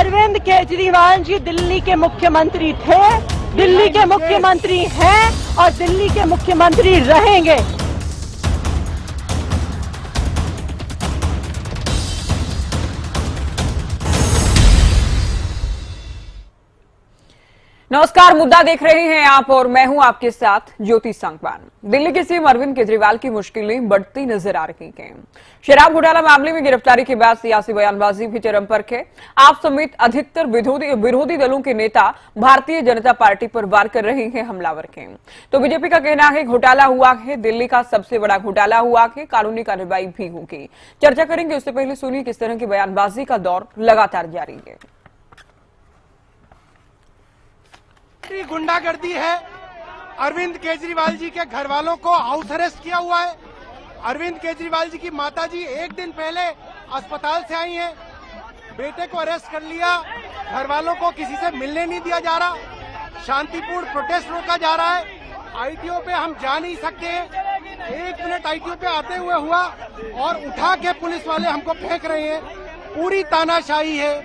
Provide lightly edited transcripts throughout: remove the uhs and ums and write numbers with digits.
अरविंद केजरीवाल जी दिल्ली के मुख्यमंत्री थे, दिल्ली के मुख्यमंत्री हैं और दिल्ली के मुख्यमंत्री रहेंगे। नमस्कार, मुद्दा देख रहे हैं आप और मैं हूं आपके साथ ज्योति संगवान। दिल्ली के सीएम अरविंद केजरीवाल की मुश्किलें बढ़ती नजर आ रही हैं। शराब घोटाला मामले में गिरफ्तारी के बाद सियासी बयानबाजी भी चरम पर है। आप समेत अधिकतर विरोधी दलों के नेता भारतीय जनता पार्टी पर वार कर रहे हैं हमलावर के। तो बीजेपी का कहना है घोटाला हुआ है, दिल्ली का सबसे बड़ा घोटाला हुआ है, कानूनी कार्रवाई भी होगी। चर्चा करेंगे, उससे पहले सुनिए किस तरह की बयानबाजी का दौर लगातार जारी है। गुंडागर्दी है। अरविंद केजरीवाल जी के घर वालों को हाउस अरेस्ट किया हुआ है। अरविंद केजरीवाल जी की माताजी एक दिन पहले अस्पताल से आई हैं, बेटे को अरेस्ट कर लिया। घर वालों को किसी से मिलने नहीं दिया जा रहा, शांतिपूर्ण प्रोटेस्ट रोका जा रहा है। आईटीओ पे हम जा नहीं सकते हैं। 1 मिनट आईटीओ पे आते हुए हुआ और उठा के पुलिस वाले हमको फेंक रहे हैं। पूरी तानाशाही है।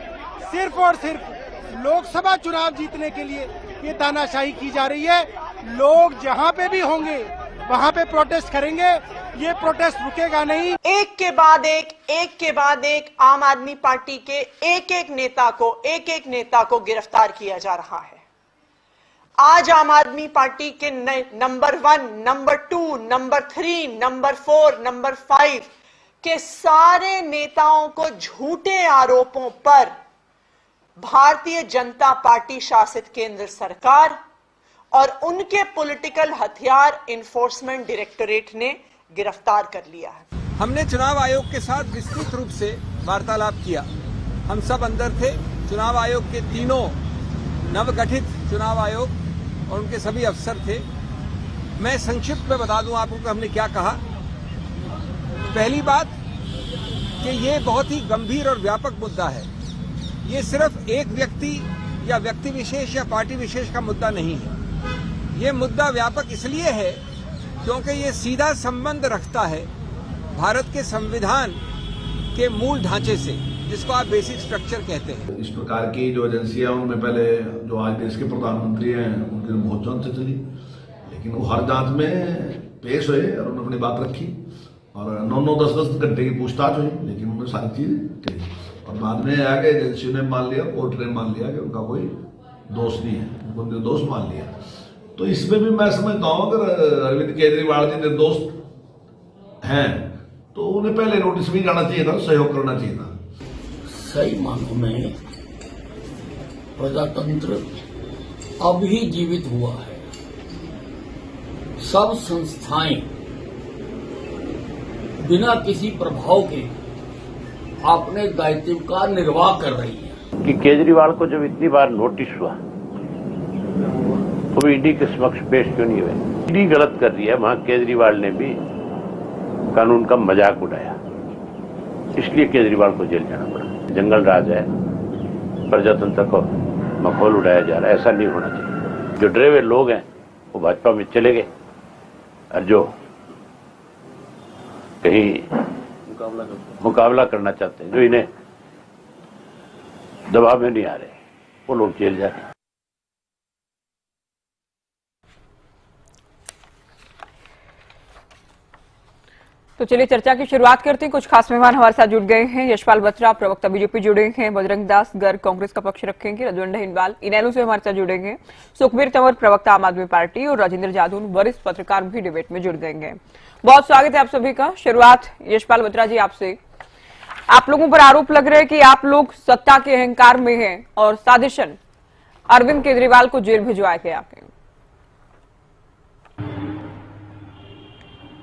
सिर्फ और सिर्फ लोकसभा चुनाव जीतने के लिए ये तानाशाही की जा रही है। लोग जहां पे भी होंगे वहां पे प्रोटेस्ट करेंगे। ये प्रोटेस्ट रुकेगा नहीं। एक के बाद एक आम आदमी पार्टी के एक एक नेता को गिरफ्तार किया जा रहा है। आज आम आदमी पार्टी के number 1, number 2, number 3, number 4, number 5 के सारे नेताओं को झूठे आरोपों पर भारतीय जनता पार्टी शासित केंद्र सरकार और उनके पॉलिटिकल हथियार इन्फोर्समेंट डायरेक्टोरेट ने गिरफ्तार कर लिया है। हमने चुनाव आयोग के साथ विस्तृत रूप से वार्तालाप किया। हम सब अंदर थे। चुनाव आयोग के तीनों नवगठित चुनाव आयोग और उनके सभी अफसर थे। मैं संक्षिप्त में बता दूं आपको कि हमने क्या कहा। पहली बात कि ये बहुत ही गंभीर और व्यापक मुद्दा है। ये सिर्फ एक व्यक्ति या व्यक्ति विशेष या पार्टी विशेष का मुद्दा नहीं है। ये मुद्दा व्यापक इसलिए है क्योंकि ये सीधा संबंध रखता है भारत के संविधान के मूल ढांचे से, जिसको आप बेसिक स्ट्रक्चर कहते हैं। इस प्रकार की जो एजेंसियां, उनमें पहले जो आज देश के प्रधानमंत्री हैं उनकी बहुत जांच चली, लेकिन वो हर जांच में पेश हुए और उन्होंने अपनी बात रखी और 9-9, 10-10 घंटे की पूछताछ हुई, लेकिन उन्होंने सारी चीज कही और बाद में आगे एजेंसी ने मान लिया, कोर्ट ने मान लिया कि उनका कोई दोष नहीं है, उनको निर्दोष मान लिया। तो इसमें भी मैं समझता हूं अगर अरविंद केजरीवाल जी निर्दोष हैं तो उन्हें पहले नोटिस भी जाना चाहिए था, सहयोग करना चाहिए था। सही मानों में प्रजातंत्र अभी जीवित हुआ है। सब संस्थाएं बिना किसी प्रभाव के अपने दायित्व का निर्वाह कर रही है। कि केजरीवाल को जब इतनी बार नोटिस हुआ तो ईडी के समक्ष पेश क्यों नहीं हुए? ईडी गलत कर रही है, वहां केजरीवाल ने भी कानून का मजाक उड़ाया, इसलिए केजरीवाल को जेल जाना पड़ा। जंगल राज है, प्रजातंत्र को मखौल उड़ाया जा रहा है, ऐसा नहीं होना चाहिए। जो डरे हुए लोग हैं वो भाजपा में चले गए और जो कहीं मुकाबला करना चाहते हैं, जो इन्हें दबाव में नहीं आ रहे, वो लोग जेल जा रहे हैं। तो चलिए चर्चा की शुरुआत करते हैं। कुछ खास मेहमान हमारे साथ जुड़ गए हैं। यशपाल बत्रा, प्रवक्ता बीजेपी जुड़े हैं। बजरंग दास गर्ग कांग्रेस का पक्ष रखेंगे। रजवंडा हिंडवाल इनेलो से हमारे साथ जुड़ेंगे। सुखबीर तंवर, प्रवक्ता आम आदमी पार्टी और राजेंद्र जादू, वरिष्ठ पत्रकार भी डिबेट में जुड़ गए। बहुत स्वागत है आप सभी का। शुरुआत यशपाल बत्रा जी आपसे। आप लोगों पर आरोप लग रहे हैं कि आप लोग सत्ता के अहंकार में हैं और साजिशन अरविंद केजरीवाल को जेल भिजवाया गया।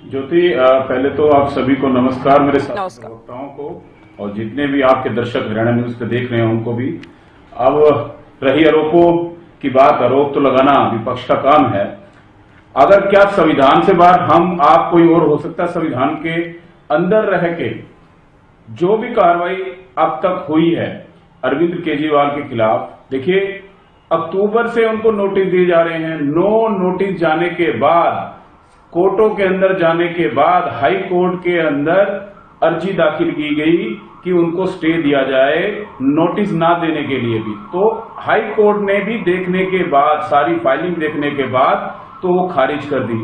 ज्योति, पहले तो आप सभी को नमस्कार, मेरे साथ वक्ताओं को और जितने भी आपके दर्शक हरियाणा न्यूज पे देख रहे हैं उनको भी। अब रही आरोपों की बात, आरोप तो लगाना विपक्ष का काम है। अगर क्या संविधान से बाहर हम आप कोई और हो सकता है? संविधान के अंदर रह के जो भी कार्रवाई अब तक हुई है अरविंद केजरीवाल के खिलाफ, देखिए अक्टूबर से उनको नोटिस दिए जा रहे हैं। 9 नोटिस जाने के बाद, कोर्टों के अंदर जाने के बाद, हाई कोर्ट के अंदर अर्जी दाखिल की गई कि उनको स्टे दिया जाए, नोटिस ना देने के लिए भी। तो हाई कोर्ट ने भी देखने के बाद, सारी फाइलिंग देखने के बाद तो वो खारिज कर दी।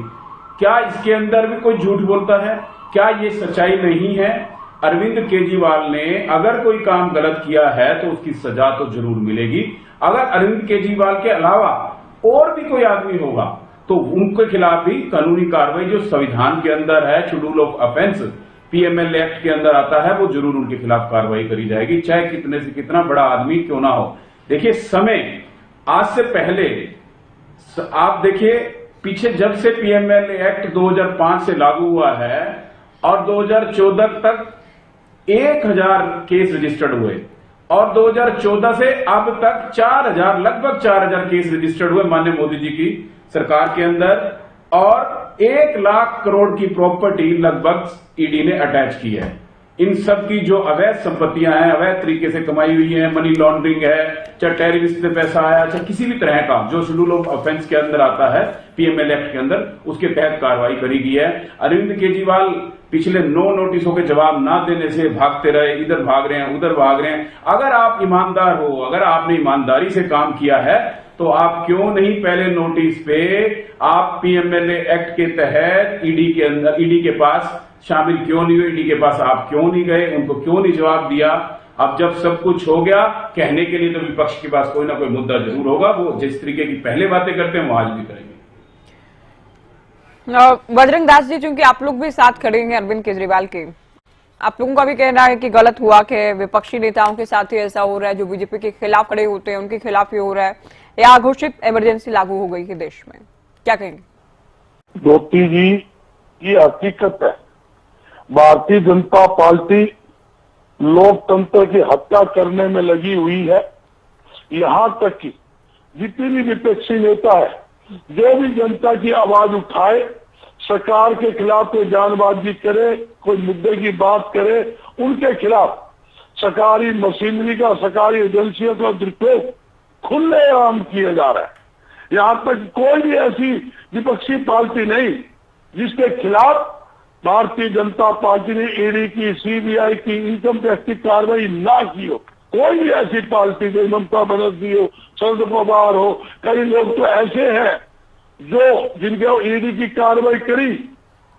क्या इसके अंदर भी कोई झूठ बोलता है? क्या ये सच्चाई नहीं है? अरविंद केजरीवाल ने अगर कोई काम गलत किया है तो उसकी सजा तो जरूर मिलेगी। अगर अरविंद केजरीवाल के अलावा और भी कोई आदमी होगा तो उनके खिलाफ भी कानूनी कार्रवाई जो संविधान के अंदर है, schedule of offence PML act के अंदर आता है, वो जरूर उनके खिलाफ कार्रवाई करी जाएगी, चाहे कितने से कितना बड़ा आदमी क्यों ना हो। देखिए, समय आज से पहले आप देखिए, पीछे जब से पीएमएल एक्ट 2005 से लागू हुआ है और 2014 तक 1000 केस रजिस्टर्ड हुए और 2014 से अब तक 4000, लगभग 4000 केस रजिस्टर्ड हुए माननीय मोदी जी की सरकार के अंदर, और 1 लाख करोड़ की प्रॉपर्टी लगभग ईडी ने अटैच की है। इन सब की जो अवैध संपत्तियां हैं, अवैध तरीके से कमाई हुई है, मनी लॉन्ड्रिंग है, चाहे टेररिस्ट से पैसा आया, चाहे किसी भी तरह का जो शेड्यूल ऑफ ऑफेंस के अंदर आता है पीएमएल एक्ट के अंदर, उसके तहत कार्रवाई करी गई है। अरविंद केजरीवाल पिछले 9 नोटिसों के जवाब ना देने से भागते रहे, इधर भाग रहे हैं, उधर भाग रहे हैं। अगर आप ईमानदार हो, अगर आपने ईमानदारी से काम किया है तो आप क्यों नहीं पहले नोटिस पे आप पीएमएल एक्ट के तहत ईडी के अंदर, ईडी के पास शामिल क्यों नहीं हुए? ईडी के पास आप क्यों नहीं गए? उनको क्यों नहीं जवाब दिया? अब जब सब कुछ हो गया, कहने के लिए तो विपक्ष के पास कोई ना कोई मुद्दा जरूर होगा। वो जिस तरीके की पहले बातें करते हैं वो आज भी करेंगे। बजरंग दास जी, चूंकि आप लोग भी साथ खड़े हैं अरविंद केजरीवाल के, आप लोगों का भी कहना है कि गलत हुआ कि विपक्षी नेताओं के साथ ही ऐसा हो रहा है, जो बीजेपी के खिलाफ खड़े होते हैं उनके खिलाफ ही हो रहा है, या घोषित इमरजेंसी लागू हो गई है देश में, क्या कहेंगे? ज्योति जी, ये हकीकत है, भारतीय जनता पार्टी लोकतंत्र की हत्या करने में लगी हुई है। यहां तक कि जितने भी विपक्षी नेता है, जो भी जनता की आवाज उठाए, सरकार के खिलाफ कोई बयानबाजी करे, कोई मुद्दे की बात करे, उनके खिलाफ सरकारी मशीनरी का, सरकारी एजेंसियों का दुरुपयोग खुलेआम किया जा रहा है। यहां तक कोई भी ऐसी विपक्षी पार्टी नहीं जिसके खिलाफ भारतीय जनता पार्टी ने ईडी की, सीबीआई की, इनकम टैक्स की कार्रवाई ना की हो। कोई भी ऐसी पार्टी, जो ममता बनर्जी हो, शरद पवार हो, कई लोग तो ऐसे हैं जो जिनके ईडी की कार्रवाई करी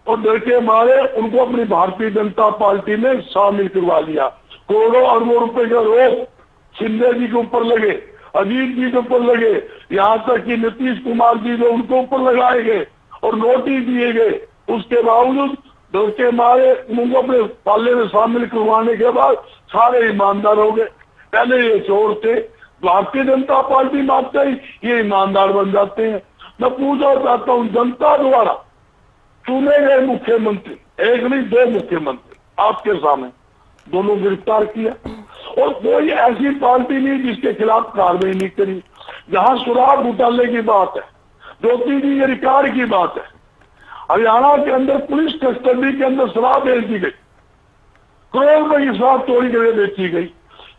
और डर के मारे उनको अपनी भारतीय जनता पार्टी में शामिल करवा लिया। करोड़ों अरबों रुपए का रोक शिंदे जी के ऊपर लगे, अजीत जी के ऊपर लगे, यहाँ तक कि नीतीश कुमार जी जो उनके ऊपर लगाए गए और नोटिस दिए गए। उसके बावजूद डर के मारे उनको अपने पाले में शामिल करवाने के बाद सारे ईमानदार हो गए। पहले ये चोर थे, भारतीय जनता पार्टी मानते ही ये ईमानदार बन जाते हैं। मैं पूछना चाहता हूँ, जनता द्वारा चुने गए मुख्यमंत्री, एक नहीं 2 मुख्यमंत्री आपके सामने, दोनों गिरफ्तार किया और कोई ऐसी पार्टी नहीं जिसके खिलाफ कार्रवाई नहीं करी। जहां शराब घोटाले की बात है, ज्योति जी, ये रिकॉर्ड की बात है, हरियाणा के अंदर पुलिस कस्टडी के अंदर शराब बेच दी गई, करोड़ रुपए की शराब चोरी करके बेची गई,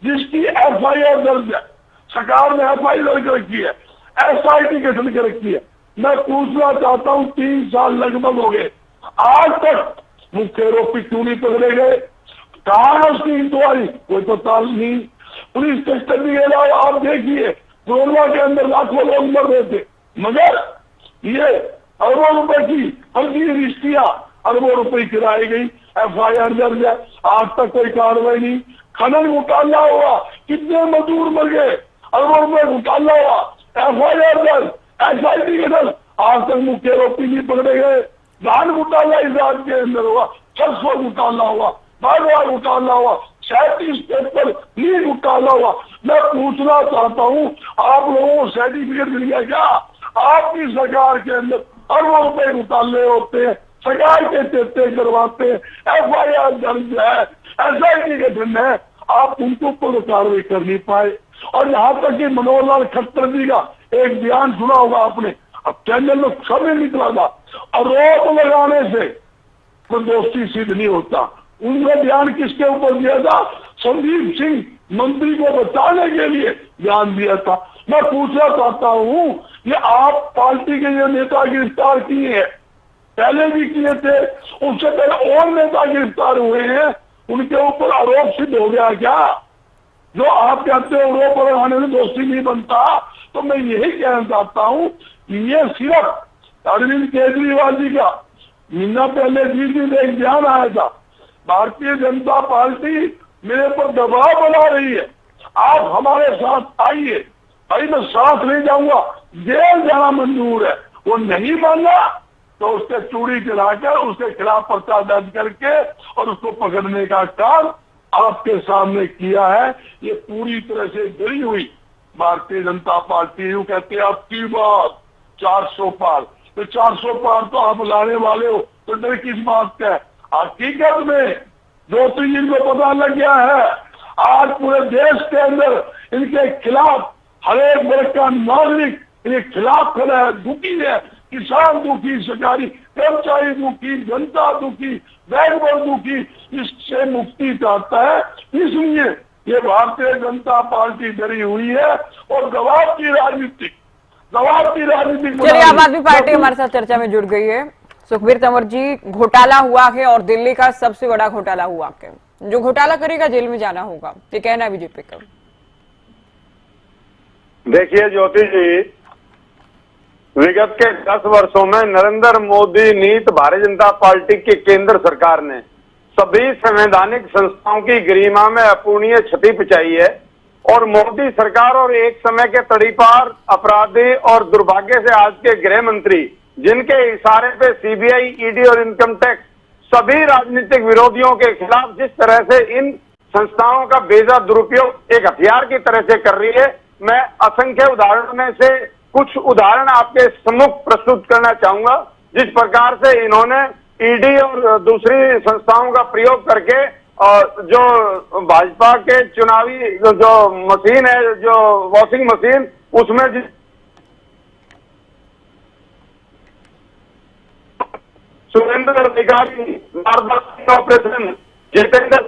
जिसकी एफआईआर दर्ज है, सरकार ने एफआईआर दर्ज कर रखी है, एसआईटी गठन कर रखी है। मैं पूछना चाहता हूं, 3 साल लगभग हो गए, आज तक मुख्य आरोपी क्यों नहीं पकड़े गए? कहां है उसकी इंक्वायरी? कोई पता नहीं। पुलिस कस्टडी के अलावा आप देखिए, कोरोना के अंदर लाखों लोग मर रहे थे, मगर ये अरबों रुपए की फर्जी रजिस्ट्रियां अरबों रुपए कराई गई, एफआईआर दर्ज है, आज तक कोई कार्रवाई नहीं। खनन घोटाला हुआ, कितने मजदूर मर गए, अरबों रुपए घोटाला हुआ, एफआईआर दर्ज, एसआईटी गठन, आज तक मुख्य आरोपी नहीं पकड़े गए। धान घोटाला इस राज्य के अंदर हुआ, सरसों घोटाला हुआ, बागवा घोटाला हुआ, 37 पेपर लीड घोटाला हुआ। मैं पूछना चाहता हूँ, आप लोगों को सर्टिफिकेट मिल गया क्या? आपकी सरकार के अंदर अरबों रुपए घोटाले होते हैं, सरकार के चेते करवाते हैं, एफआईआर दर्ज है, एसआईटी गठन है, आप उनको ऊपर कार्रवाई कर नहीं पाए। और यहाँ तक कि मनोहर लाल खट्टर जी का एक बयान सुना होगा आपने, अब चैनल में समय निकला था, आरोप लगाने से कोई दोस्ती सिद्ध नहीं होता। उनका बयान किसके ऊपर दिया था? संदीप सिंह मंत्री को बचाने के लिए बयान दिया था। मैं पूछना चाहता हूँ, ये आप पार्टी के जो नेता गिरफ्तार किए हैं, पहले भी किए थे, उससे पहले और नेता गिरफ्तार हुए हैं, उनके ऊपर आरोप सिद्ध हो गया क्या? जो आप कहते हो आरोप लगाने में दोषी नहीं बनता, तो मैं यही कहना चाहता हूं कि ये सिर्फ अरविंद केजरीवाल जी का महीना पहले जिस दिन एक बयान आया था, भारतीय जनता पार्टी मेरे पर दबाव बना रही है, आप हमारे साथ आइए। भाई मैं साथ नहीं जाऊंगा, जेल जाना मंजूर है। वो नहीं माना तो उसके चूड़ी चढ़ाकर उसके खिलाफ पर्चा दर्ज करके और उसको पकड़ने का काम आपके सामने किया है। ये पूरी तरह से डरी हुई भारतीय जनता पार्टी। यूं कहते हैं आपकी बात 400 पार, तो 400 पार तो आप लाने वाले हो, तो डर किस बात का है? हकीकत में 2-3 दिन को पता लग गया है, आज पूरे देश के अंदर इनके खिलाफ हर एक वर्ग का नागरिक इनके खिलाफ खड़ा है, दुखी है। किसान दुखी, सरकारी कर्मचारी दुखी, जनता दुखी, बैकवर्ड दुखी, इससे मुक्ति चाहता है। इसलिए ये भारतीय जनता पार्टी डरी हुई है और दबाव की राजनीति चलिए, आम आदमी पार्टी हमारे साथ चर्चा में जुड़ गई है। सुखबीर तंवर जी, घोटाला हुआ है और दिल्ली का सबसे बड़ा घोटाला हुआ है। जो घोटाला करेगा जेल में जाना होगा, ये कहना है बीजेपी का। देखिए ज्योति जी, विगत के 10 वर्षों में नरेंद्र मोदी नीत भारतीय जनता पार्टी की केंद्र सरकार ने सभी संवैधानिक संस्थाओं की गरिमा में अपूरणीय क्षति पहुंचाई है और मोदी सरकार और एक समय के तड़ीपार अपराधी और दुर्भाग्य से आज के गृह मंत्री, जिनके इशारे पे सीबीआई, ईडी और इनकम टैक्स सभी राजनीतिक विरोधियों के खिलाफ जिस तरह से इन संस्थाओं का बेजा दुरुपयोग एक हथियार की तरह से कर रही है, मैं असंख्य उदाहरणों में से कुछ उदाहरण आपके सम्मुख प्रस्तुत करना चाहूंगा। जिस प्रकार से इन्होंने ईडी और दूसरी संस्थाओं का प्रयोग करके जो भाजपा के चुनावी जो मशीन है, जो वॉशिंग मशीन, उसमें सुरेंद्र अधिकारी ऑपरेशन, जितेंद्र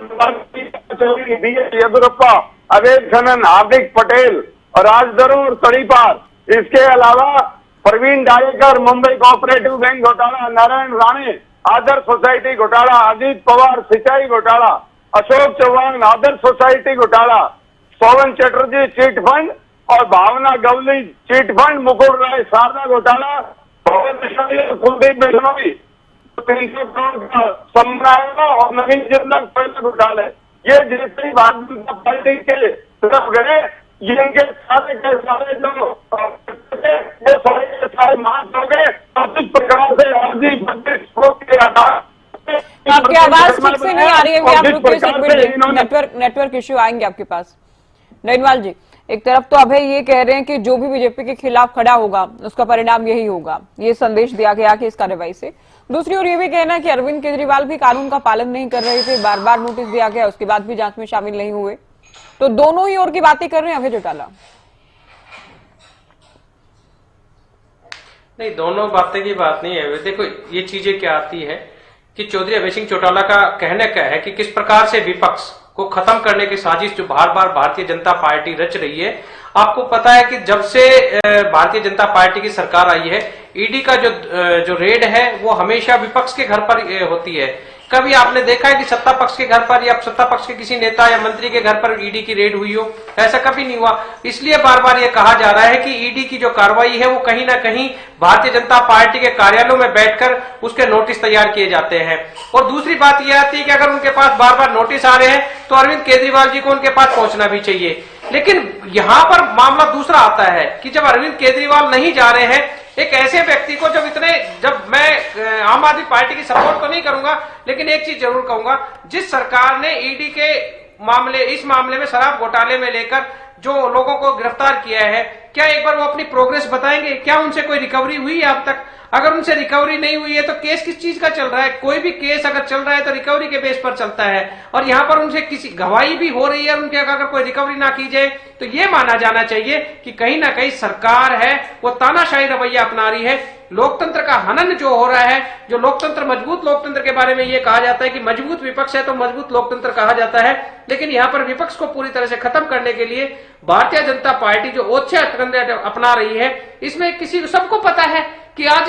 येदुरप्पा, अवैध खनन, हार्दिक पटेल, राजधर और तड़ीपार, इसके अलावा प्रवीण डायकर, मुंबई कोऑपरेटिव बैंक घोटाला, नारायण राणे, आदर्श सोसाइटी घोटाला, अजीत पवार सिंचाई घोटाला, अशोक चौहान आदर्श सोसाइटी घोटाला, सोवन चटर्जी चीट फंड और भावना गवली चीट फंड, मुकुल राय शारदा घोटाला, कुलदीप बिश्नोई 300 करोड़ का समराया और नवीन जिंदल पहले घोटाले। ये जैसे ही भारतीय जनता पार्टी के तरफ गए, ये इनके सारे के सारे जो सारे मार्च हो गए। इस प्रकार से आपकी आवाज ठीक से नहीं आ रही है, आप रुकिए, नेटवर्क इश्यू आएंगे आपके पास। नैनवाल जी, एक तरफ तो अभय ये कह रहे हैं कि जो भी बीजेपी के खिलाफ खड़ा होगा उसका परिणाम यही होगा, ये संदेश दिया गया कि इस कार्रवाई से। दूसरी ओर ये भी कहना है कि अरविंद केजरीवाल भी कानून का पालन नहीं कर रहे थे, बार बार नोटिस दिया गया, उसके बाद भी जांच में शामिल नहीं हुए। तो दोनों ही ओर की बातें कर रहे हैं अभय चौटाला। नहीं, दोनों बातें की बात नहीं है। देखो ये चीजें क्या आती है कि चौधरी अभय सिंह चौटाला का कहना क्या है कि किस प्रकार से विपक्ष को खत्म करने की साजिश जो बार बार भारतीय जनता पार्टी रच रही है। आपको पता है कि जब से भारतीय जनता पार्टी की सरकार आई है, ईडी का जो रेड है वो हमेशा विपक्ष के घर पर होती है। कभी आपने देखा है कि सत्ता पक्ष के घर पर या सत्ता पक्ष के किसी नेता या मंत्री के घर पर ईडी की रेड हुई हो? ऐसा कभी नहीं हुआ। इसलिए बार बार ये कहा जा रहा है कि ईडी की जो कार्रवाई है वो कहीं ना कहीं भारतीय जनता पार्टी के कार्यालयों में बैठकर उसके नोटिस तैयार किए जाते हैं। और दूसरी बात यह आती है कि अगर उनके पास बार बार नोटिस आ रहे हैं तो अरविंद केजरीवाल जी को उनके पास पहुंचना भी चाहिए। लेकिन यहां पर मामला दूसरा आता है कि जब अरविंद केजरीवाल नहीं जा रहे हैं, एक ऐसे व्यक्ति को जब मैं आम आदमी पार्टी की सपोर्ट तो नहीं करूंगा, लेकिन एक चीज जरूर कहूंगा, जिस सरकार ने ईडी के इस मामले में शराब घोटाले में लेकर जो लोगों को गिरफ्तार किया है, क्या एक बार वो अपनी प्रोग्रेस बताएंगे? क्या उनसे कोई रिकवरी हुई है अब तक? अगर उनसे रिकवरी नहीं हुई है तो केस किस चीज का चल रहा है? कोई भी केस अगर चल रहा है तो रिकवरी के बेस पर चलता है, और यहाँ पर उनसे किसी गवाही भी हो रही है, उनके अगर कोई रिकवरी ना की जाए तो ये माना जाना चाहिए कि कहीं ना कहीं सरकार है वो तानाशाही रवैया अपना रही है। लोकतंत्र का हनन जो हो रहा है, जो लोकतंत्र, मजबूत लोकतंत्र के बारे में ये कहा जाता है कि मजबूत विपक्ष है तो मजबूत लोकतंत्र कहा जाता है, लेकिन यहाँ पर विपक्ष को पूरी तरह से खत्म करने के लिए भारतीय जनता पार्टी जो ओछे हथकंडे अपना रही है, इसमें किसी सबको पता है कि आज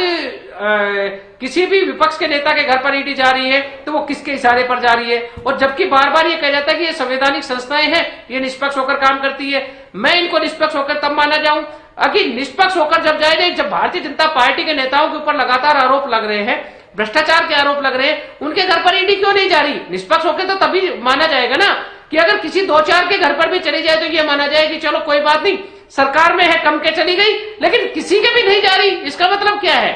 किसी भी विपक्ष के नेता के घर पर ईडी जा रही है तो वो किसके इशारे पर जा रही है, और जबकि बार बार ये कहा जाता है कि ये संवैधानिक संस्थाएं हैं, ये निष्पक्ष होकर काम करती है। मैं इनको निष्पक्ष होकर तब माना जाऊं अगर निष्पक्ष होकर जब जाए, जब भारतीय जनता पार्टी के नेताओं के ऊपर लगातार आरोप लग रहे हैं, भ्रष्टाचार के आरोप लग रहे हैं, उनके घर पर ईडी क्यों नहीं जा रही? निष्पक्ष होकर तो तभी माना जाएगा ना कि अगर किसी 2-4 के घर पर भी चली जाए तो ये माना जाए कि चलो कोई बात नहीं, सरकार में है, कम के चली गई, लेकिन किसी के भी नहीं जा रही, इसका मतलब क्या है?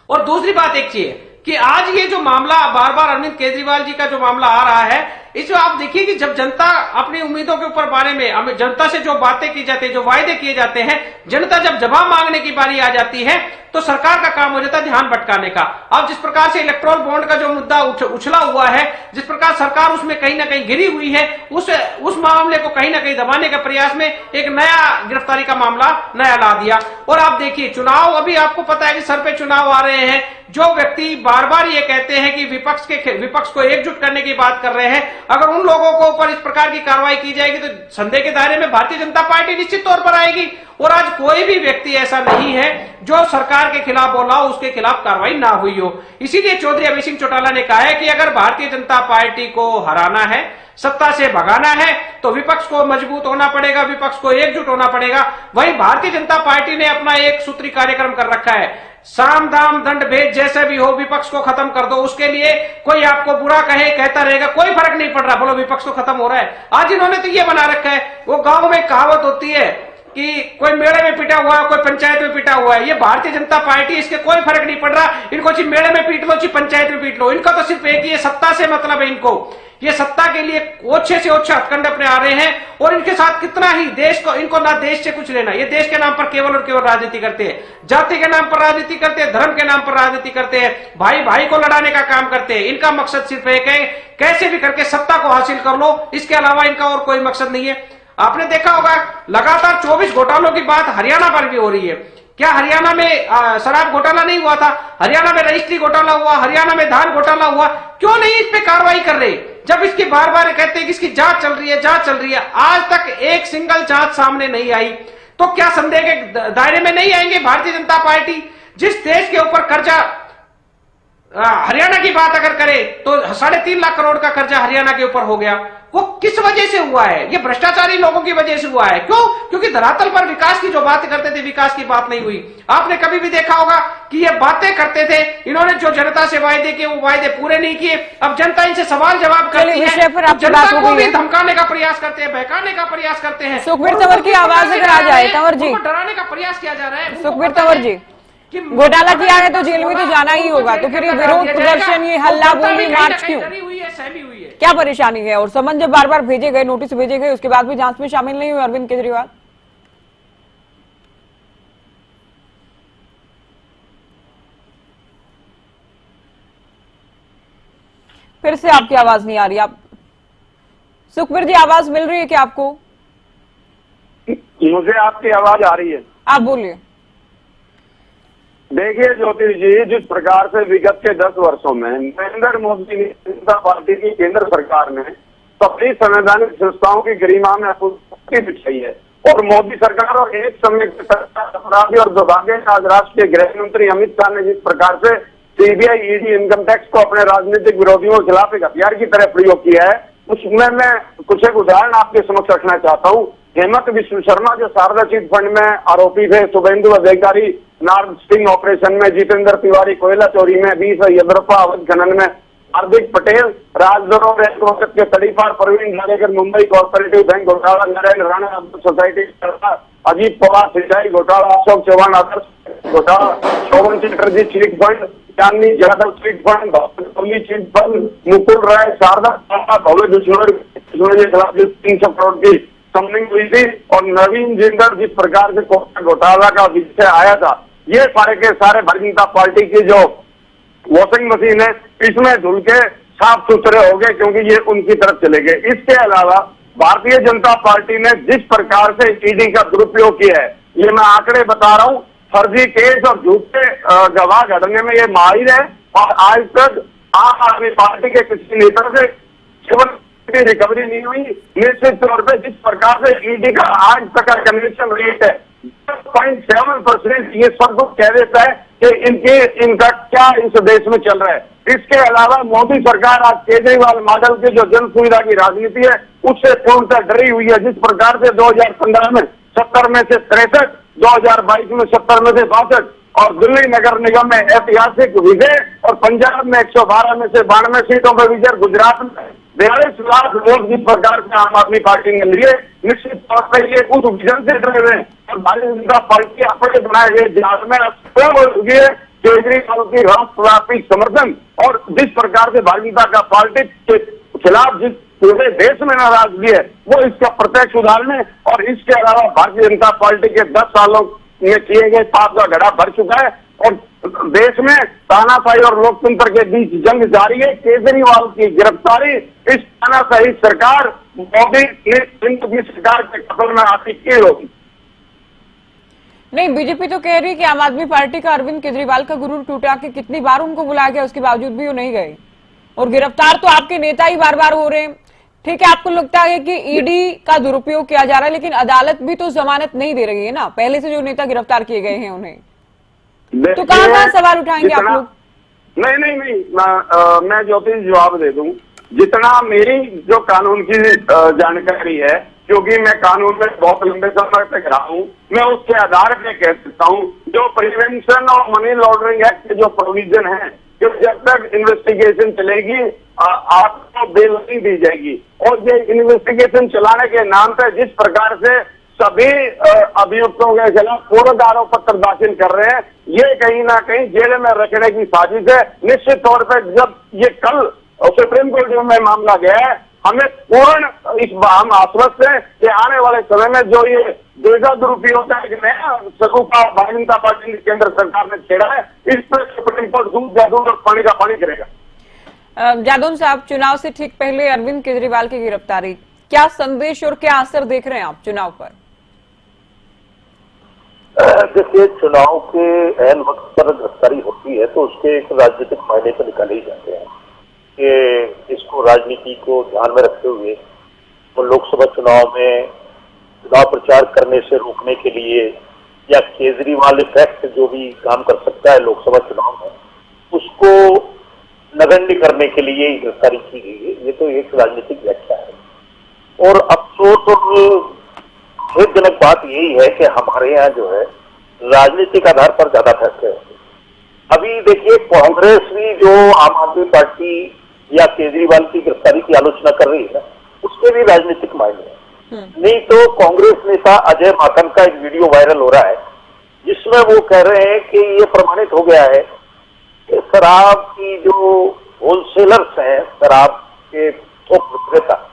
और दूसरी बात एक चीज है कि आज ये जो मामला बार बार अरविंद केजरीवाल जी का जो मामला आ रहा है, इसमें आप देखिए कि जब जनता अपनी उम्मीदों के ऊपर बारे में जनता से जो बातें की जाती है, जो वायदे किए जाते हैं, जनता जब जवाब मांगने की बारी आ जाती है तो सरकार का काम हो जाता है ध्यान भटकाने का। अब जिस प्रकार से इलेक्ट्रोल बॉन्ड का जो मुद्दा उछला हुआ है, जिस प्रकार सरकार उसमें कहीं ना कहीं घिरी हुई है, उस मामले को कहीं ना कहीं दबाने के प्रयास में एक नया गिरफ्तारी का मामला नया ला दिया। और आप देखिए चुनाव, अभी आपको पता है कि सर पे चुनाव आ रहे हैं, जो व्यक्ति बार बार ये कहते हैं कि विपक्ष को एकजुट करने की बात कर रहे हैं, अगर उन लोगों को ऊपर इस प्रकार की कार्रवाई की जाएगी तो संदेह के दायरे में भारतीय जनता पार्टी निश्चित तौर पर आएगी। और आज कोई भी व्यक्ति ऐसा नहीं है जो सरकार के खिलाफ बोला हो उसके खिलाफ कार्रवाई ना हुई हो। इसीलिए चौधरी अभय सिंह चौटाला ने कहा है कि अगर भारतीय जनता पार्टी को हराना है, सत्ता से भगाना है, तो विपक्ष को मजबूत होना पड़ेगा, विपक्ष को एकजुट होना पड़ेगा। वहीं भारतीय जनता पार्टी ने अपना एक सूत्री कार्यक्रम कर रखा है, साम दाम दंड भेद जैसे भी हो विपक्ष को खत्म कर दो। उसके लिए कोई आपको बुरा कहे, कहता रहेगा, कोई फर्क नहीं पड़ रहा, बोलो विपक्ष तो खत्म हो रहा है। आज इन्होंने तो ये बना रखा है, वो गांव में कहावत होती है कि कोई मेले में पिटा हुआ है, कोई पंचायत में पिटा हुआ है। ये भारतीय जनता पार्टी, इसके कोई फर्क नहीं पड़ रहा, इनको चाहे मेले में पीट लो चाहे पंचायत में पीट लो, इनका तो सिर्फ एक ही सत्ता से मतलब है। इनको ये सत्ता के लिए ओछे से ओछे हथकंड अपने आ रहे हैं, और इनके साथ कितना ही देश को, इनको ना देश से कुछ लेना, ये देश के नाम पर केवल और केवल राजनीति करते हैं, जाति के नाम पर राजनीति करते हैं, धर्म के नाम पर राजनीति करते हैं, भाई भाई को लड़ाने का काम करते हैं। इनका मकसद सिर्फ एक है, कैसे भी करके सत्ता को हासिल कर लो, इसके अलावा इनका और कोई मकसद नहीं है। आपने देखा होगा लगातार 24 घोटालों की बात हरियाणा पर भी हो रही है। क्या हरियाणा में शराब घोटाला नहीं हुआ था? हरियाणा में रजिस्ट्री घोटाला हुआ, हरियाणा में धान घोटाला हुआ, क्यों नहीं इस पे कार्रवाई कर रहे? जब इसकी बार बार कहते हैं कि इसकी जांच चल रही है, जांच चल रही है, आज तक एक सिंगल जांच सामने नहीं आई, तो क्या संदेह के दायरे में नहीं आएंगे भारतीय जनता पार्टी? जिस देश के ऊपर कर्जा, हरियाणा की बात अगर करे तो 3.5 लाख करोड़ का कर्जा हरियाणा के ऊपर हो गया, वो किस वजह से हुआ है? ये भ्रष्टाचारी लोगों की वजह से हुआ है। क्यों? क्योंकि धरातल पर विकास की जो बातें करते थे, विकास की बात नहीं हुई। आपने कभी भी देखा होगा कि ये बातें करते थे, इन्होंने जो जनता से वायदे किए वो वायदे पूरे नहीं किए। अब जनता इनसे सवाल जवाब करती है, जनता को भी धमकाने का प्रयास करते हैं, बहकाने का प्रयास करते हैं। सुखबीर तंवर की आवाज अगर आ जाए, तंवर जी, डराने का प्रयास किया जा रहा है। सुखबीर तंवर जी, घोटाला किया है तो जेल में तो जाना ही होगा, तो फिर ये विरोध प्रदर्शन, ये हल्ला बोली, मार्च क्यों? सहमी हुई है, क्या परेशानी है? और समन जब बार बार भेजे गए, नोटिस भेजे गए, उसके बाद भी जांच में शामिल नहीं हुए अरविंद केजरीवाल। फिर से आपकी आवाज नहीं आ रही। आप सुखबीर जी, आवाज मिल रही है क्या आपको? मुझे आपकी आवाज आ रही है, आप बोलिए। देखिए ज्योति जी, जिस प्रकार से विगत के 10 वर्षों में नरेंद्र मोदी जनता पार्टी की केंद्र सरकार ने सभी संवैधानिक संस्थाओं की गरिमा में पुष्टि बिछाई है, और मोदी सरकार और एक समय के अपराधी और दुर्भाग्य आज राष्ट्र के गृह मंत्री अमित शाह ने जिस प्रकार से सीबीआई, ईडी, इनकम टैक्स को अपने राजनीतिक विरोधियों के खिलाफ एक हथियार की तरह प्रयोग किया है, उसमें मैं कुछ एक उदाहरण आपके समक्ष रखना चाहता हूँ। हेमंत विश्व शर्मा जो शारदा चिट फंड में आरोपी थे, शुभेंदु अधिकारी नॉर्थ स्टिंग ऑपरेशन में, जितेंद्र तिवारी कोयला चोरी में, 20 येद्रप्पा अवैध खनन में, हार्दिक पटेल राजद्रोह के तड़ीपार, प्रवीण जाडेकर मुंबई कॉर्पोरेटिव बैंक घोटाला, नारायण राणा सोसाइटी घोटाला, अजीत पवार सिंचाई घोटाला, अशोक चौहान आदर्श घोटाला, Shobhan Chatterjee chit fund, Chandni Yadav chit fund, chit fund, Mukul Roy Sharda भव्य दुश्मन के खिलाफ 300 करोड़ की समनिंग हुई थी, और नवीन जिंदर जिस प्रकार से घोटाला का विषय आया था, ये सारे के सारे भारतीय जनता पार्टी की जो वॉशिंग मशीन है इसमें धुल के साफ सुथरे हो गए, क्योंकि ये उनकी तरफ चले गए। इसके अलावा भारतीय जनता पार्टी ने जिस प्रकार से ईडी का दुरुपयोग किया है, ये मैं आंकड़े बता रहा हूँ, फर्जी केस और झूठे गवाह घड़ने में ये माहिर है और आज तक आम आदमी पार्टी के किसी नेता से केवल रिकवरी नहीं हुई। निश्चित तौर पर जिस प्रकार से ईडी का आज तक का कन्विक्शन रेट है 0.7%, ये सबको कह देता है कि इनका क्या इस देश में चल रहा है। इसके अलावा मोदी सरकार आज केजरीवाल मॉडल की जो जन सुविधा की राजनीति है उससे पूर्णतः डरी हुई है। जिस प्रकार से 2015 में 70 में से 63, 2022 में 70 में से 62 और दिल्ली नगर निगम में ऐतिहासिक विजय और पंजाब में 112 में से 92 सीटों पर विजय, गुजरात में 42 लाख वोट जिस प्रकार से आम आदमी पार्टी ने लिए, निश्चित तौर पर ये उस विजन से डरे हुए हैं और भारतीय जनता पार्टी अपने बनाए गए जाल में स्वयं हो चुकी है। केजरीवाल की राष्ट्रव्यापी समर्थन और जिस प्रकार से भारतीय जनता पार्टी के खिलाफ जिस पूरे देश में नाराजगी है वो इसका प्रत्यक्ष उदाहरण है। और इसके अलावा भारतीय जनता पार्टी के 10 सालों में किए गए पाप का घड़ा भर चुका है और देश में तानाशाही और लोकतंत्र के बीच जंग जारी है। केजरीवाल की गिरफ्तारी इस तानाशाही सरकार मोदी की सरकार के कत्ल में आती कील होगी। नहीं, बीजेपी तो कह रही है कि आम आदमी पार्टी का अरविंद केजरीवाल का गुरूर टूटा कि कितनी बार उनको बुलाया गया उसके बावजूद भी वो नहीं गए और गिरफ्तार तो आपके नेता ही बार बार हो रहे हैं। ठीक है, आपको लगता है कि ईडी का दुरुपयोग किया जा रहा है, लेकिन अदालत भी तो जमानत नहीं दे रही है ना, पहले से जो नेता गिरफ्तार किए गए हैं उन्हें, तो कहाँ सवाल उठाएंगे आप लोग? नहीं, मैं ज्योति जवाब दे दूं। जितना मेरी जो कानून की जानकारी है, क्योंकि मैं कानून में बहुत लंबे समय तक रहा हूं, मैं उसके आधार पर कह सकता हूं जो प्रिवेंशन और मनी लॉन्ड्रिंग एक्ट के जो प्रोविजन है कि जब तक इन्वेस्टिगेशन चलेगी आपको बेल नहीं दी जाएगी। और ये इन्वेस्टिगेशन चलाने के नाम पर जिस प्रकार से सभी अभियुक्तों के खिलाफ पूर्व आरोप पत्र दाखिल कर रहे हैं, ये कहीं ना कहीं जेल में रखने की साजिश है। निश्चित तौर पर जब ये कल सुप्रीम कोर्ट में मामला गया है, हमें पूर्ण हम आश्वस्त है कि आने वाले समय में जो ये बेजा दुरुपयोग है सगुफा भारतीय जनता पार्टी केंद्र सरकार ने छेड़ा है, इस पर सुप्रीम कोर्ट दूध और पानी का पानी करेगा। जादौन साहब, चुनाव से ठीक पहले अरविंद केजरीवाल की गिरफ्तारी, क्या संदेश और क्या असर देख रहे हैं आप चुनाव पर? देखिए, चुनाव के ऐन वक्त पर गिरफ्तारी होती है तो उसके एक राजनीतिक मायने तो निकाले ही जाते हैं कि इसको राजनीति को ध्यान में रखते हुए तो लोकसभा चुनाव में चुनाव प्रचार करने से रोकने के लिए या केजरीवाल इफेक्ट जो भी काम कर सकता है लोकसभा चुनाव में उसको नगण्य करने के लिए गिरफ्तारी की गई है। ये तो एक राजनीतिक व्याख्या है और अफसोस और खेदजनक बात यही है कि हमारे यहाँ जो है राजनीतिक आधार पर ज्यादा फैसले होते हैं। अभी देखिए, कांग्रेस भी जो आम आदमी पार्टी या केजरीवाल की गिरफ्तारी की आलोचना कर रही है उसके भी राजनीतिक मायने हैं। नहीं तो कांग्रेस नेता अजय माकन का एक वीडियो वायरल हो रहा है जिसमें वो कह रहे हैं कि ये प्रमाणित हो गया है कि शराब की जो होलसेलर्स हैं, शराब के थोक विक्रेता,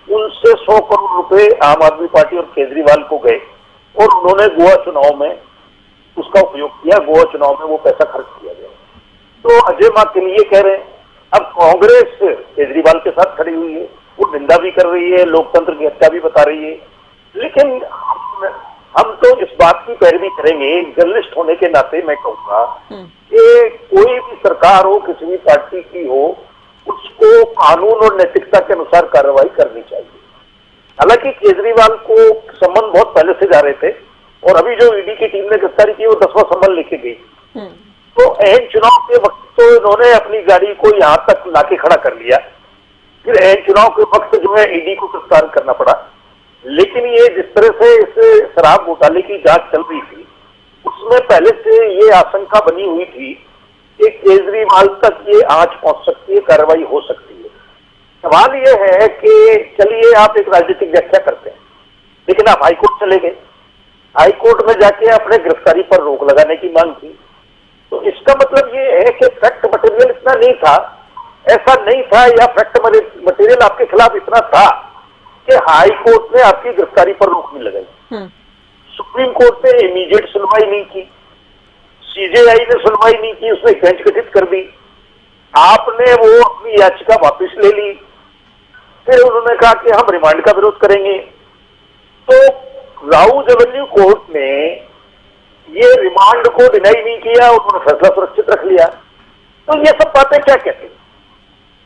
उनसे 100 करोड़ रुपए आम आदमी पार्टी और केजरीवाल को गए और उन्होंने गोवा चुनाव में उसका उपयोग किया, गोवा चुनाव में वो पैसा खर्च किया गया। तो अजय माँ के लिए कह रहे हैं। अब कांग्रेस केजरीवाल के साथ खड़ी हुई है, वो निंदा भी कर रही है, लोकतंत्र की हत्या भी बता रही है, लेकिन हम तो इस बात की पैरवी करेंगे। जर्नलिस्ट होने के नाते मैं कहूंगा कि कोई भी सरकार हो, किसी भी पार्टी की हो, उसको कानून और नैतिकता के अनुसार कार्रवाई करनी चाहिए। हालांकि केजरीवाल को सम्मन बहुत पहले से जा रहे थे और अभी जो ईडी की टीम ने गिरफ्तारी की वो 10वां सम्मन लेके गई। तो ऐन चुनाव के वक्त तो इन्होंने अपनी गाड़ी को यहाँ तक लाके खड़ा कर लिया, फिर ऐन चुनाव के वक्त जो है ईडी को गिरफ्तार करना पड़ा। लेकिन ये जिस तरह से इस शराब घोटाले की जांच चल रही थी उसमें पहले से ये आशंका बनी हुई थी कि केजरीवाल तक ये आंच पहुंच सकती है, कार्रवाई हो सकती है। सवाल ये है कि चलिए आप एक राजनीतिक व्याख्या करते हैं, लेकिन आप हाईकोर्ट चले गए, हाईकोर्ट में जाके अपने गिरफ्तारी पर रोक लगाने की मांग की। तो इसका मतलब ये है कि फैक्ट मटेरियल इतना नहीं था, ऐसा नहीं था, या फैक्ट मटेरियल आपके खिलाफ इतना था कि हाई कोर्ट ने आपकी गिरफ्तारी पर रोक नहीं लगाई। सुप्रीम कोर्ट ने इमीडिएट सुनवाई नहीं की, सीजेआई ने सुनवाई नहीं की, उसने बेंच गठित कर दी, आपने वो अपनी याचिका वापस ले ली, फिर उन्होंने कहा कि हम रिमांड का विरोध करेंगे। तो राउज एवेन्यू कोर्ट ने ये रिमांड को डिनाई नहीं किया, उन्होंने फैसला सुरक्षित रख लिया। तो ये सब बातें क्या कहती हैं?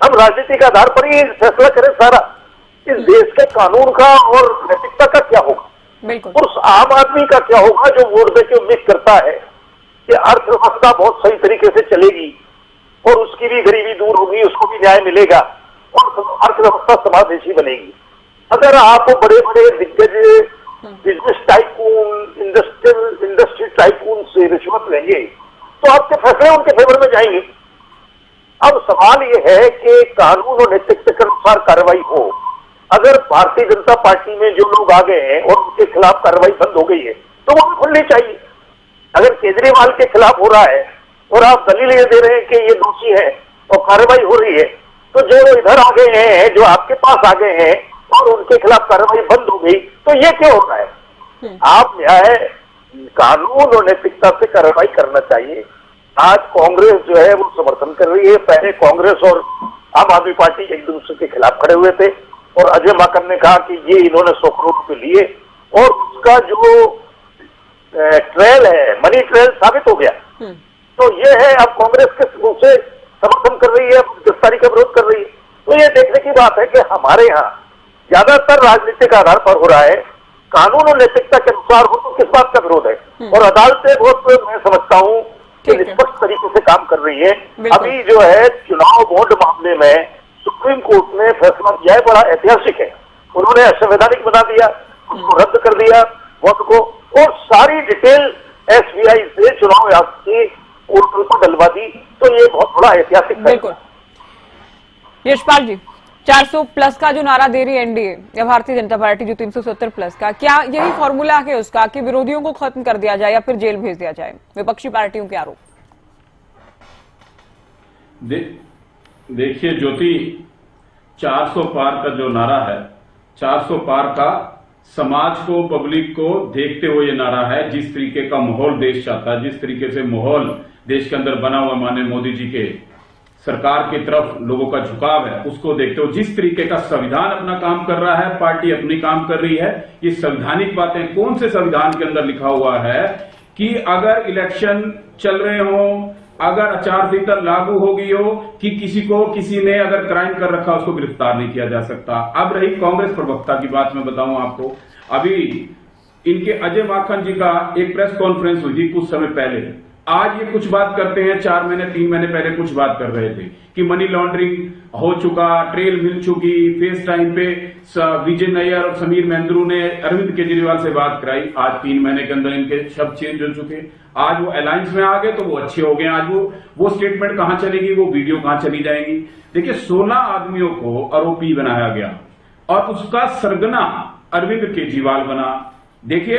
हम राजनीति के आधार पर ही फैसला करें सारा। इस देश के कानून का और नैतिकता का क्या होगा, बिल्कुल, और उस आम आदमी का क्या होगा जो वोट देकर उम्मीद करता है कि अर्थव्यवस्था बहुत सही तरीके से चलेगी और उसकी भी गरीबी दूर होगी, उसको भी न्याय मिलेगा और अर्थव्यवस्था समावेशी बनेगी। अगर आप बड़े बड़े दिग्गज बिजनेस टाइकून, इंडस्ट्री टाइकून से रिश्वत लेंगे तो आपके फैसले उनके फेवर में जाएंगे। अब सवाल ये है कि कानून और नैतिकता के अनुसार कार्रवाई हो। अगर भारतीय जनता पार्टी में जो लोग आ गए हैं और उनके खिलाफ कार्रवाई बंद हो गई है तो वो खुलनी चाहिए। अगर केजरीवाल के खिलाफ हो रहा है और आप दलील ये दे रहे हैं कि ये दोषी है और कार्रवाई हो रही है, तो जो इधर आ गए हैं, जो आपके पास आ गए हैं और उनके खिलाफ कार्रवाई बंद हो गई, तो ये क्यों हो रहा है? आप न्याय, कानून और नैतिकता से कार्रवाई करना चाहिए। आज कांग्रेस जो है वो समर्थन कर रही है। पहले कांग्रेस और आम आदमी पार्टी एक दूसरे के खिलाफ खड़े हुए थे और अजय माकन ने कहा कि ये इन्होंने 100 करोड़ रुपए लिए और उसका जो ट्रेल है, मनी ट्रेल साबित हो गया। तो ये है, अब कांग्रेस के दूसरे समर्थन कर रही है, गिरफ्तारी का विरोध कर रही है। तो ये देखने की बात है कि हमारे यहाँ ज्यादातर राजनीतिक आधार पर हो रहा है। कानून और नैतिकता के अनुसार हो तो किस बात का विरोध है? और अदालतें बहुत, मैं समझता हूँ कि निष्पक्ष तरीके से काम कर रही है। अभी जो है चुनाव बॉन्ड मामले में सुप्रीम कोर्ट ने फैसला दिया है, बड़ा ऐतिहासिक है। उन्होंने असंवैधानिक बना दिया, उसको रद्द कर दिया बॉन्ड को, और सारी डिटेल SBI से चुनाव आयोग की पोर्टल पर डलवा दी। तो ये बहुत बड़ा ऐतिहासिक है। बिल्कुल। यशपाल जी, 400 प्लस का जो नारा दे रही है एनडीए या भारतीय जनता पार्टी जो 370 प्लस का, क्या यही फॉर्मूला है उसका कि विरोधियों को खत्म कर दिया जाए या फिर जेल भेज दिया जाए? विपक्षी पार्टियों के आरोप। देखिए ज्योति, 400 पार का जो नारा है, 400 पार का समाज को, पब्लिक को देखते हुए ये नारा है। जिस तरीके का माहौल देश चाहता है, जिस तरीके से माहौल देश के अंदर बना हुआ माननीय मोदी जी के सरकार की तरफ लोगों का झुकाव है, उसको देखते हुए जिस तरीके का संविधान अपना काम कर रहा है, पार्टी अपनी काम कर रही है। ये संवैधानिक बातें कौन से संविधान के अंदर लिखा हुआ है कि अगर इलेक्शन चल रहे हो, अगर आचार संहिता लागू हो गई हो कि किसी ने अगर क्राइम कर रखा उसको गिरफ्तार नहीं किया जा सकता। अब रही कांग्रेस प्रवक्ता की बात, मैं बताऊं आपको, अभी इनके अजय माकन जी का एक प्रेस कॉन्फ्रेंस हुई थी कुछ समय पहले। आज ये कुछ बात करते हैं, 4 महीने 3 महीने पहले कुछ बात कर रहे थे कि मनी लॉन्ड्रिंग हो चुका, ट्रेल मिल चुकी। फेस टाइम पे विजय नैयर और समीर महेंद्रू ने अरविंद केजरीवाल से बात कराई। आज 3 महीने के अंदर इनके शब्द चेंज हो चुके। आज वो अलायंस में आ गए तो वो अच्छे हो गए। आज वो स्टेटमेंट कहां चलेगी, वो वीडियो कहां चली जाएगी? देखिए 16 आदमियों को आरोपी बनाया गया और उसका सरगना अरविंद केजरीवाल बना। देखिए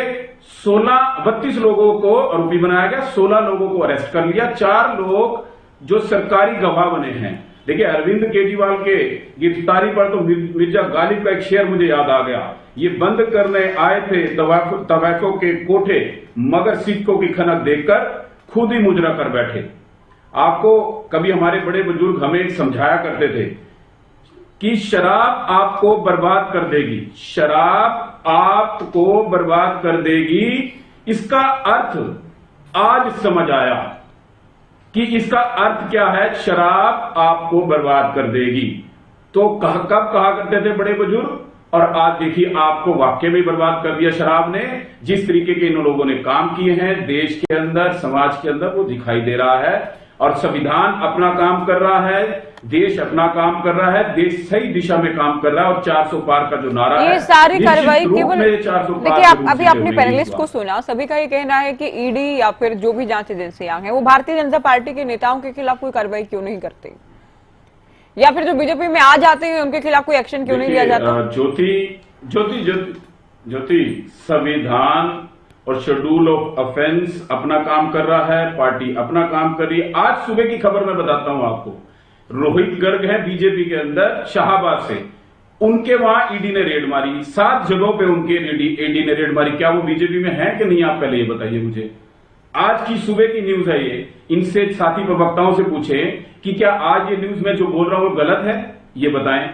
32 लोगों को आरोपी बनाया गया, 16 लोगों को अरेस्ट कर लिया, 4 लोग जो सरकारी गवाह बने हैं। देखिए अरविंद केजरीवाल के गिरफ्तारी पर तो मिर्जा गालिब का एक शेर मुझे याद आ गया। ये बंद करने आए थे तवैको के कोठे, मगर सिक्कों की खनक देखकर खुद ही मुजरा कर बैठे। आपको कभी हमारे बड़े बुजुर्ग हमें समझाया करते थे कि शराब आपको बर्बाद कर देगी, शराब आपको बर्बाद कर देगी। इसका अर्थ आज समझ आया कि इसका अर्थ क्या है, शराब आपको बर्बाद कर देगी। तो कब कहा करते थे बड़े बुजुर्ग, और आज देखिए आपको वाकई में बर्बाद कर दिया शराब ने। जिस तरीके के इन लोगों ने काम किए हैं देश के अंदर, समाज के अंदर, वो दिखाई दे रहा है। और संविधान अपना काम कर रहा है, देश अपना काम कर रहा है, देश सही दिशा में काम कर रहा है। और 400 पार का जो नारा है, ये सारी कार्रवाई केवल, देखिए अभी आपने पैनलिस्ट पैनलिस्ट को सुना, सभी का ये कहना है कि ईडी या फिर जो भी जांच एजेंसियां हैं वो भारतीय जनता पार्टी के नेताओं के खिलाफ कोई कार्रवाई क्यों नहीं करती, या फिर जो बीजेपी में आ जाते हैं उनके खिलाफ कोई एक्शन क्यों नहीं लिया जाता? ज्योति, संविधान और शेड्यूल ऑफ ऑफेंस अपना काम कर रहा है, पार्टी अपना काम कर रही है। आज सुबह की खबर मैं बताता हूं आपको, रोहित गर्ग है बीजेपी के अंदर शाहबाद से, उनके वहां ईडी ने रेड मारी, 7 जगहों पे उनके ईडी ने रेड मारी। क्या वो बीजेपी में है कि नहीं, आप पहले ये बताइए मुझे। आज की सुबह की न्यूज है ये, इनसे साथी प्रवक्ताओं से पूछें कि क्या आज ये न्यूज में जो बोल रहा हूं वो गलत है, ये बताएं।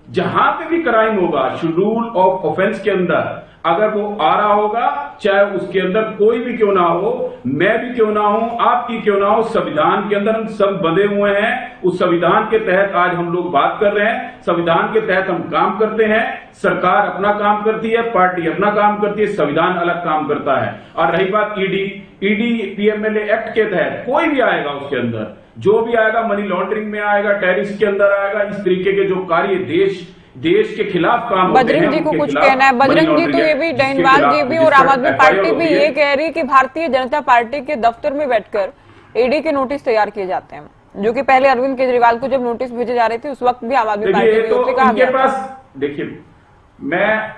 जहां पे भी क्राइम होगा शेड्यूल ऑफ ऑफेंस के अंदर अगर वो आ रहा होगा, चाहे उसके अंदर कोई भी क्यों ना हो, मैं भी क्यों ना हूं, आपकी क्यों ना हो, संविधान के अंदर हम सब बंधे हुए हैं। उस संविधान के तहत आज हम लोग बात कर रहे हैं, संविधान के तहत हम काम करते हैं। सरकार अपना काम करती है, पार्टी अपना काम करती है, संविधान अलग काम करता है। और रही बात ईडी पीएमएलए एक्ट के तहत कोई भी आएगा, उसके अंदर जो भी आएगा, मनी लॉन्ड्रिंग में आएगा, टेररिस्ट के अंदर आएगा, इस तरीके के जो कार्य देश के खिलाफ काम होते हैं। बजरंग जी को कुछ कहना है। बजरंग जी, तो ये भी डैनवाल जी भी और आम आदमी पार्टी भी ये कह रही है कि भारतीय जनता पार्टी के दफ्तर में बैठकर ईडी के नोटिस तैयार किए जाते हैं, जो कि पहले अरविंद केजरीवाल को जब नोटिस भेजे जा रहे थे उस वक्त भी आम आदमी पार्टी की ओर से कहा गया था। देखिए, मैं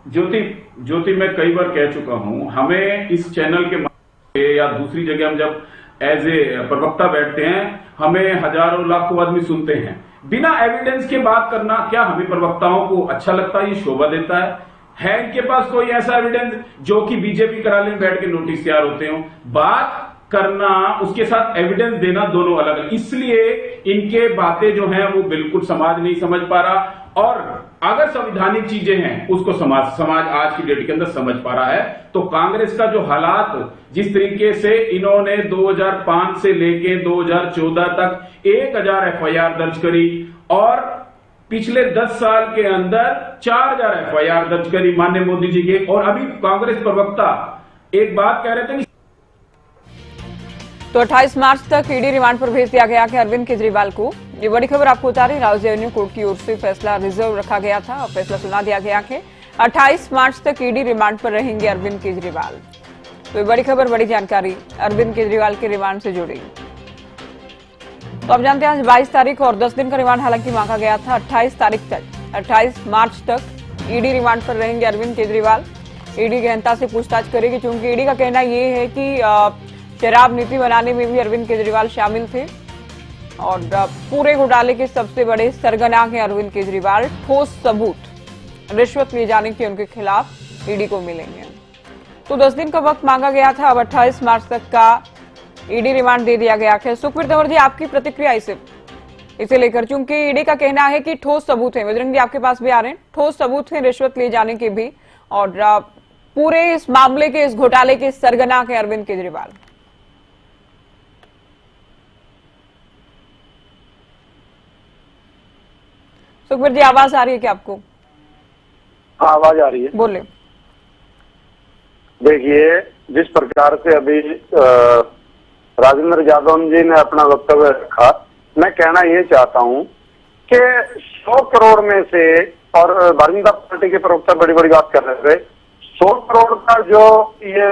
ज्योति मैं कई बार कह चुका हूं, हमें इस चैनल के माध्यम या दूसरी जगह हम जब एज ए प्रवक्ता बैठते हैं, हमें हजारों लाखों आदमी सुनते हैं। बिना एविडेंस के बात करना क्या हमें प्रवक्ताओं को अच्छा लगता है? ये शोभा देता है इनके पास कोई ऐसा एविडेंस जो कि बीजेपी कार्यालय में बैठ के नोटिस तैयार होते हो? बात करना, उसके साथ एविडेंस देना, दोनों अलग अलग। इसलिए इनके बातें जो हैं वो बिल्कुल समाज नहीं समझ पा रहा। और अगर संवैधानिक चीजें हैं उसको समाज आज की डेट के अंदर समझ पा रहा है। तो कांग्रेस का जो हालात, जिस तरीके से इन्होंने 2005 से लेके 2014 तक 1000 एफआईआर दर्ज करी और पिछले 10 साल के अंदर 4000 एफआईआर दर्ज करी माननीय मोदी जी के। और अभी कांग्रेस प्रवक्ता एक बात कह रहे थे, तो 28 मार्च तक ईडी रिमांड पर भेज दिया गया कि अरविंद केजरीवाल को। ये बड़ी खबर आपको बता रही, राउज एवेन्यू कोर्ट की ओर से फैसला रिजर्व रखा गया था और फैसला सुना दिया गया कि 28 मार्च तक ईडी रिमांड पर रहेंगे अरविंद केजरीवाल। तो ये बड़ी खबर, बड़ी जानकारी अरविंद केजरीवाल के रिमांड से जुड़ी। तो आप जानते हैं आज 22 तारीख और 10 दिन का रिमांड हालांकि मांगा गया था 28 तारीख तक। 28 मार्च तक ईडी रिमांड पर रहेंगे अरविंद केजरीवाल। ईडी गहनता से पूछताछ करेगी, क्योंकि ईडी का कहना यह है कि शराब नीति बनाने में भी अरविंद केजरीवाल शामिल थे और पूरे घोटाले के सबसे बड़े सरगना हैं अरविंद केजरीवाल। ठोस सबूत रिश्वत लिए जाने के उनके खिलाफ ईडी को मिलेंगे। तो 10 दिन का वक्त मांगा गया था, अब 28 मार्च तक का ईडी रिमांड दे दिया गया है। सुखबीर तंवर जी, आपकी प्रतिक्रिया इसे लेकर, चूंकि ईडी का कहना है कि ठोस सबूत है। बजरंग जी आपके पास भी आ रहे हैं, ठोस सबूत है रिश्वत लिए जाने के भी और पूरे इस मामले के, इस घोटाले के सरगना के अरविंद केजरीवाल। सुखबीर जी, आवाज आ रही है क्या आपको? हाँ, आवाज आ रही है, बोले। देखिए, जिस प्रकार से अभी राजेंद्र यादव जी ने अपना वक्तव्य रखा, मैं कहना ये चाहता हूँ कि 100 करोड़ में से, और भारतीय जनता पार्टी के प्रवक्ता बड़ी बड़ी बात कर रहे थे, 100 करोड़ का जो ये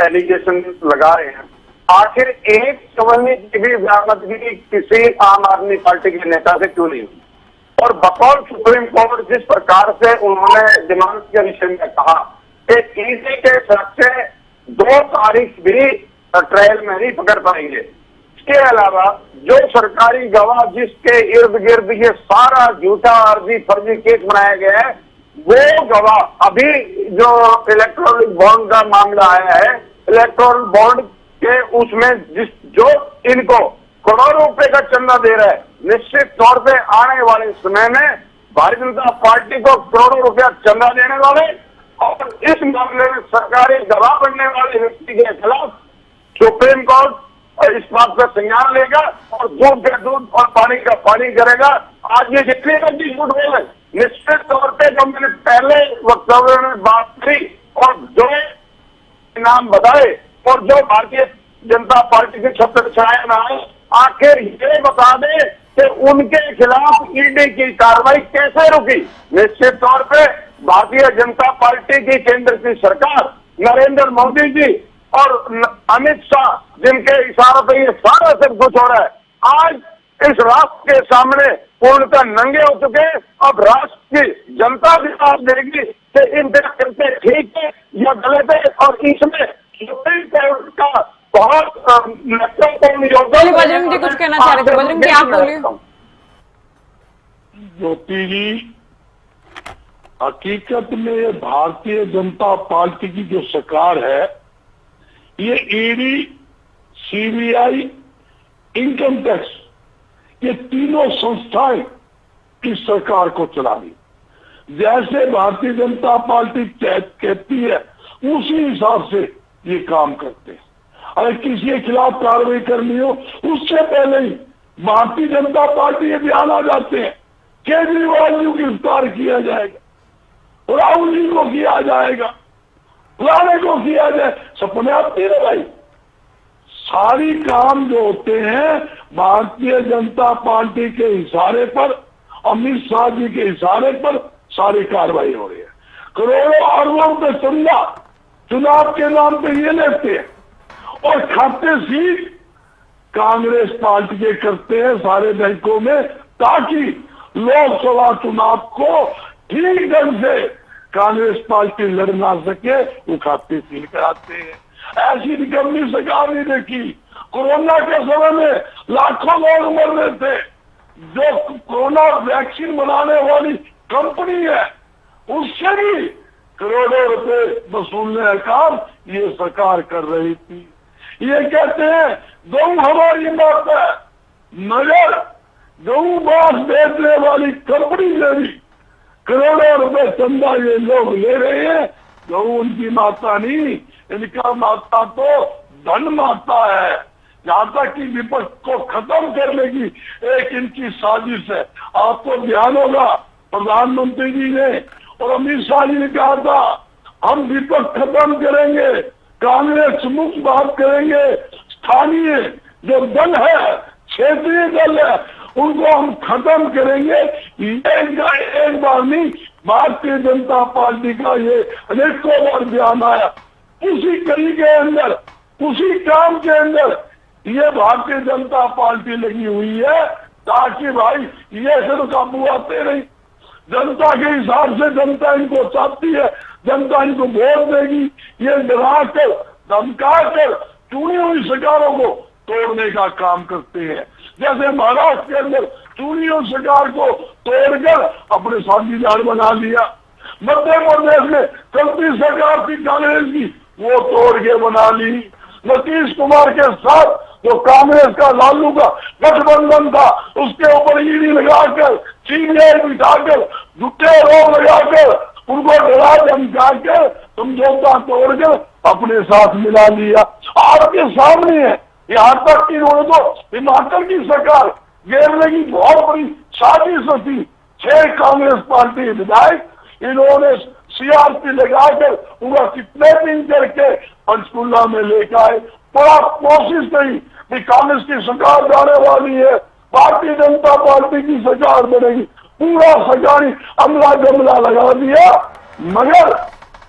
एलिगेशन लगा रहे हैं, आखिर एक कवनी की भी बरामदगी किसी आम आदमी पार्टी के नेता से क्यों नहीं हुई? और बकौल सुप्रीम कोर्ट जिस प्रकार से उन्होंने जमानत के विषय में कहा कि ईडी के शख्स 2 तारीख भी ट्रायल में नहीं पकड़ पाएंगे। इसके अलावा जो सरकारी गवाह जिसके इर्द गिर्द ये सारा झूठा फर्जी केस बनाया गया है, वो गवाह अभी जो इलेक्ट्रॉनिक बॉन्ड का मामला आया है, इलेक्ट्रॉनिक बॉन्ड के उसमें जो इनको करोड़ों रुपए का चंदा दे रहा है, निश्चित तौर पे आने वाले समय में भारतीय जनता पार्टी को करोड़ों रुपया चंदा देने वाले और इस मामले में सरकारी गवाह बनने वाले व्यक्ति के खिलाफ सुप्रीम कोर्ट इस बात का संज्ञान लेगा और दूध का दूध और पानी का पानी करेगा। आज ये जितने का भी झूठ बोले, निश्चित तौर पे जो मैंने पहले वक्तव्य में बात की और जो नाम बताए और जो भारतीय जनता पार्टी के छत्र छाया ना है, आखिर ये बता दे कि उनके खिलाफ ईडी की कार्रवाई कैसे रुकी। निश्चित तौर पे भारतीय जनता पार्टी की केंद्र की सरकार, नरेंद्र मोदी जी और अमित शाह, जिनके इशारों पे ये सारा सब कुछ हो रहा है, आज इस राष्ट्र के सामने पूर्णतः नंगे हो चुके। अब राष्ट्र की जनता भी साथ देगी कि इन करते ठीक है या गलत है, और इसमें सुप्रीम कोर्ट का बहुत महत्वपूर्ण योगदान। बजरंग जी कुछ कहना चाह रहे थे, बजरंग जी आप बोलिए। ज्योति जी, हकीकत में भारतीय जनता पार्टी की जो सरकार है, ये ईडी, सीबीआई, इनकम टैक्स, ये तीनों संस्थाएं इस सरकार को चला रही। जैसे भारतीय जनता पार्टी कहती है उसी हिसाब से ये काम करते हैं। अगर किसी के खिलाफ कार्रवाई करनी हो उससे पहले ही भारतीय जनता पार्टी के बयान आ जाते हैं, केजरीवाल जी को गिरफ्तार किया जाएगा, राहुल जी को किया जाएगा, फलाने को किया जाए, सपने आते हैं भाई। सारी काम जो होते हैं भारतीय जनता पार्टी के इशारे पर, अमित शाह जी के इशारे पर सारी कार्रवाई हो रही है। करोड़ों अरबों रुपए चंदा चुनाव के नाम पे ये लेते हैं और खाते सीट कांग्रेस पार्टी के करते हैं सारे बैंकों में, ताकि लोकसभा चुनाव को ठीक ढंग से कांग्रेस पार्टी लड़ ना सके, वो खाते सील कराते हैं। ऐसी निकम्मी सरकार नहीं देखी। कोरोना के समय में लाखों लोग मर रहे थे, जो कोरोना वैक्सीन बनाने वाली कंपनी है उससे भी करोड़ों रुपए वसूलने का काम ये सरकार कर रही थी। ये कहते हैं गौ हमारी बात है, मगर गौ मांस बेचने वाली कंपनी से भी करोड़ों रुपए चंदा ये लोग ले रहे हैं। गौ उनकी माता नहीं, इनका माता तो धन माता है। यहाँ तक कि विपक्ष को खत्म करने की एक इनकी साजिश है। आपको ध्यान होगा प्रधानमंत्री जी ने और अमित शाह जी ने कहा था हम विपक्ष खत्म करेंगे, कांग्रेस मुक्त बात करेंगे, स्थानीय जो दल है, क्षेत्रीय दल है, उनको हम खत्म करेंगे। एक बार नहीं, भारतीय जनता पार्टी का ये अनेकों बार बयान आया। उसी कड़ी के अंदर, उसी काम के अंदर ये भारतीय जनता पार्टी लगी हुई है, ताकि भाई ये से तो काबू आते नहीं। जनता के हिसाब से जनता इनको चाहती है, जनता इनको वोट देगी। ये डरा कर धमका कर चुनी हुई सरकारों को तोड़ने का काम करते हैं। जैसे महाराष्ट्र के अंदर चुनी हुई सरकार को तोड़कर अपने साझीदार बना लिया। मध्य प्रदेश में चलती सरकार थी कांग्रेस की, वो तोड़ के बना ली। नीतीश कुमार के साथ जो कांग्रेस का लालू का गठबंधन था, उसके ऊपर ईडी लगाकर, सीबीआई बिठाकर, झूठे रोग लगाकर, उनको डरा धमकाकर समझौता तोड़कर अपने साथ मिला लिया। आपके सामने है। यहाँ तक कि इन्होंने तो हिमाचल की सरकार घेरने की बहुत बड़ी साजिश थी। 6 कांग्रेस पार्टी विधायक इन्होंने सीआरपी लगाकर उनका कितने दिन करके पंचकुला में लेकर आए। बड़ा कोशिश करी कि कांग्रेस की सरकार जाने वाली है, भारतीय जनता पार्टी की सरकार बनेगी, पूरा सरकारी अमला जमला लगा दिया, मगर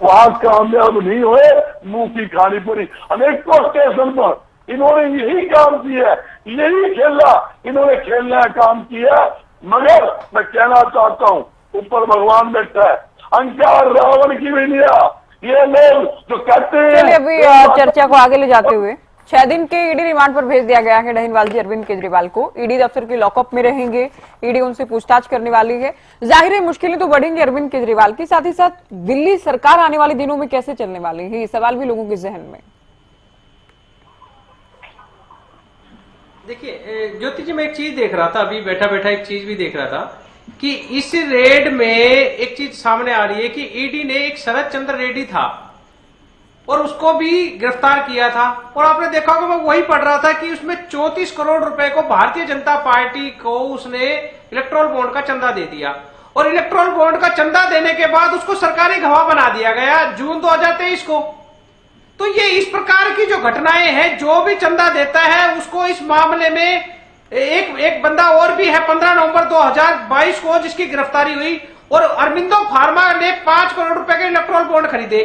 वहां कामयाब नहीं हुए, मुंह की खानी पड़ी। अनेकों स्टेशन पर इन्होंने यही काम किया, यही खेला इन्होंने खेलने का काम किया। मगर मैं कहना चाहता हूँ, ऊपर भगवान बैठा है, अहंकार रावण की भी लिया। ये लोग जो कहते हैं, चलिए अभी चर्चा को आगे ले जाते हुए 6 दिन के ईडी रिमांड पर भेज दिया गया है ढहीनवाल जी अरविंद केजरीवाल को। ईडी दफ्तर के लॉकअप में रहेंगे, ईडी उनसे पूछताछ करने वाली है। जाहिर है मुश्किलें तो बढ़ेंगी अरविंद केजरीवाल की, साथ ही साथ दिल्ली सरकार आने वाले दिनों में कैसे चलने वाली है, ये सवाल भी लोगों के जहन में। देखिए ज्योति जी, मैं एक चीज देख रहा था, अभी बैठा बैठा एक चीज भी देख रहा था कि इस रेड में एक चीज सामने आ रही है कि ईडी ने एक शरद चंद्र रेड्डी था और उसको भी गिरफ्तार किया था। और आपने देखा होगा, मैं वही पढ़ रहा था कि उसमें 34 करोड़ रुपए को भारतीय जनता पार्टी को उसने इलेक्ट्रोल बॉन्ड का चंदा दे दिया और इलेक्ट्रोल बॉन्ड का चंदा देने के बाद उसको सरकारी गवाह बना दिया गया जून 2023 को। तो ये इस प्रकार की जो घटनाएं हैं, जो भी चंदा देता है उसको, इस मामले में एक बंदा और भी है 15 नवंबर 2022 को जिसकी गिरफ्तारी हुई और अरबिंदो फार्मा ने 5 करोड़ रुपए के इलेक्ट्रोल बॉन्ड खरीदे।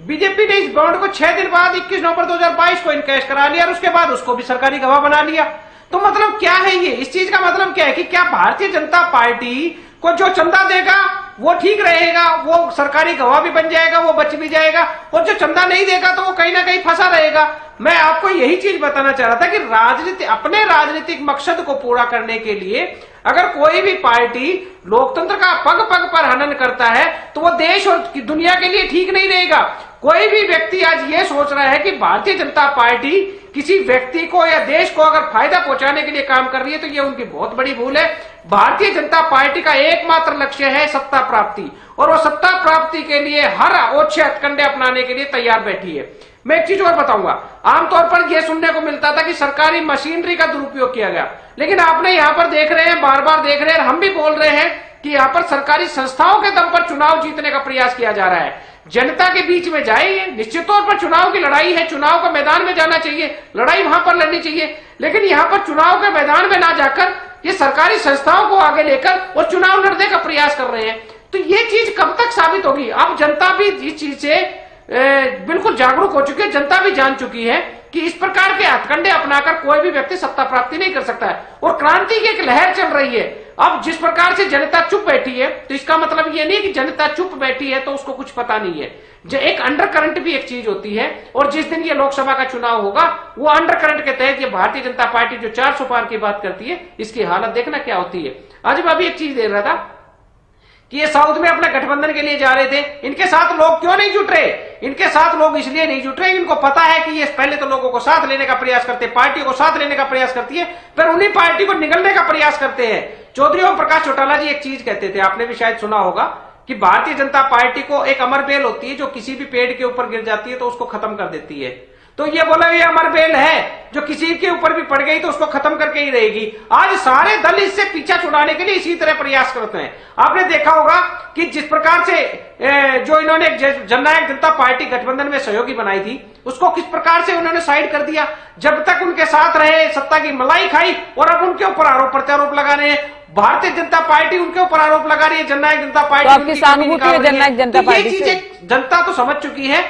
बीजेपी ने इस बॉन्ड को 6 दिन बाद 21 नवंबर 2022 को इनकैश करा लिया और उसके बाद उसको भी सरकारी गवाह बना लिया। तो मतलब क्या है ये, इस चीज का मतलब क्या है कि क्या भारतीय जनता पार्टी को जो चंदा देगा वो ठीक रहेगा, वो सरकारी गवाह भी बन जाएगा, वो बच भी जाएगा, और जो चंदा नहीं देगा तो वो कहीं ना कहीं फंसा रहेगा। मैं आपको यही चीज बताना चाह रहा था कि अपने राजनीतिक मकसद को पूरा करने के लिए अगर कोई भी पार्टी लोकतंत्र का पग पग पर हनन करता है तो वो देश और दुनिया के लिए ठीक नहीं रहेगा। कोई भी व्यक्ति आज ये सोच रहा है कि भारतीय जनता पार्टी किसी व्यक्ति को या देश को अगर फायदा पहुंचाने के लिए काम कर रही है तो ये उनकी बहुत बड़ी भूल है। भारतीय जनता पार्टी का एकमात्र लक्ष्य है सत्ता प्राप्ति, और वो सत्ता प्राप्ति के लिए हर ओछे हथकंडे अपनाने के लिए तैयार बैठी है। मैं एक चीज और बताऊंगा, आमतौर पर यह सुनने को मिलता था कि सरकारी मशीनरी का दुरुपयोग किया गया, लेकिन आपने यहां पर देख रहे हैं, बार बार देख रहे हैं, हम भी बोल रहे हैं कि यहां पर सरकारी संस्थाओं के दम पर चुनाव जीतने का प्रयास किया जा रहा है। जनता के बीच में जाइए, निश्चित तौर पर चुनाव की लड़ाई है, चुनाव का मैदान में जाना चाहिए, लड़ाई वहां पर लड़नी चाहिए, लेकिन यहां पर चुनाव के मैदान में ना जाकर ये सरकारी संस्थाओं को आगे लेकर और चुनाव लड़ने का प्रयास कर रहे हैं। तो ये चीज कब तक साबित होगी? अब जनता भी इस चीज से बिल्कुल जागरूक हो चुकी है, जनता भी जान चुकी है कि इस प्रकार के हथकंडे अपनाकर कोई भी व्यक्ति सत्ता प्राप्ति नहीं कर सकता है, और क्रांति की एक लहर चल रही है। अब जिस प्रकार से जनता चुप बैठी है, तो इसका मतलब ये नहीं कि जनता चुप बैठी है तो उसको कुछ पता नहीं है। एक अंडर करंट भी एक चीज होती है, और जिस दिन ये लोकसभा का चुनाव होगा वो अंडर करंट के तहत ये भारतीय जनता पार्टी जो 400 पार की बात करती है, इसकी हालत देखना क्या होती है। आज मैं अभी एक चीज देख रहा था कि ये साउथ में अपने गठबंधन के लिए जा रहे थे, इनके साथ लोग क्यों नहीं जुट रहे? इनके साथ लोग इसलिए नहीं जुट रहे, इनको पता है कि ये पहले तो लोगों को साथ लेने का प्रयास करते, पार्टी को साथ लेने का प्रयास करती है, फिर उन्हीं पार्टी को निगलने का प्रयास करते हैं। चौधरी ओम प्रकाश चौटाला जी एक चीज कहते थे, आपने भी शायद सुना होगा, कि भारतीय जनता पार्टी को एक अमर बेल होती है जो किसी भी पेड़ के ऊपर गिर जाती है तो उसको खत्म कर देती है। तो ये बोला ये अमर बेल है जो किसी के ऊपर भी पड़ गई तो उसको खत्म करके ही रहेगी। आज सारे दल इससे पीछा छुड़ाने के लिए इसी तरह प्रयास करते हैं। आपने देखा होगा कि जिस प्रकार से जो इन्होंने जननायक जनता पार्टी गठबंधन में सहयोगी बनाई थी, उसको किस प्रकार से उन्होंने साइड कर दिया। जब तक उनके साथ रहे, सत्ता की मलाई खाई, और अब उनके ऊपर आरोप प्रत्यारोप लगा रहे हैं। भारतीय जनता पार्टी उनके ऊपर आरोप लगा रही है, जननायक जनता पार्टी। तो आपकी सहानुभूति है जननायक जनता पार्टी से? जनता तो समझ चुकी है।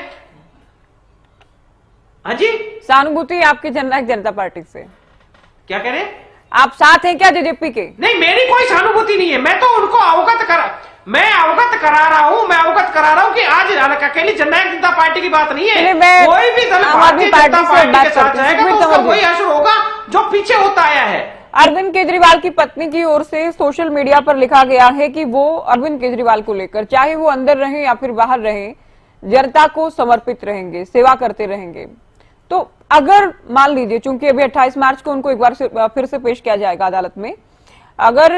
हाँ जी, सहानुभूति आपकी जननायक जनता पार्टी से? क्या कह रहे? आप साथ हैं क्या जेजेपी के? नहीं, मेरी कोई सहानुभूति नहीं है। मैं तो उनको अवगत करा रहा हूं कि आज अकेली जननायक जनता पार्टी की बात नहीं है। कोई भी दल भारतीय जनता पार्टी के साथ जाएगा तो उसका वही असर होगा जो पीछे होता आया है। अरविंद केजरीवाल की पत्नी की ओर से सोशल मीडिया पर लिखा गया है कि वो अरविंद केजरीवाल को लेकर, चाहे वो अंदर रहे या फिर बाहर रहे, जनता को समर्पित रहेंगे, सेवा करते रहेंगे। तो अगर मान लीजिए, चूंकि अभी 28 मार्च को उनको एक बार फिर से पेश किया जाएगा अदालत में, अगर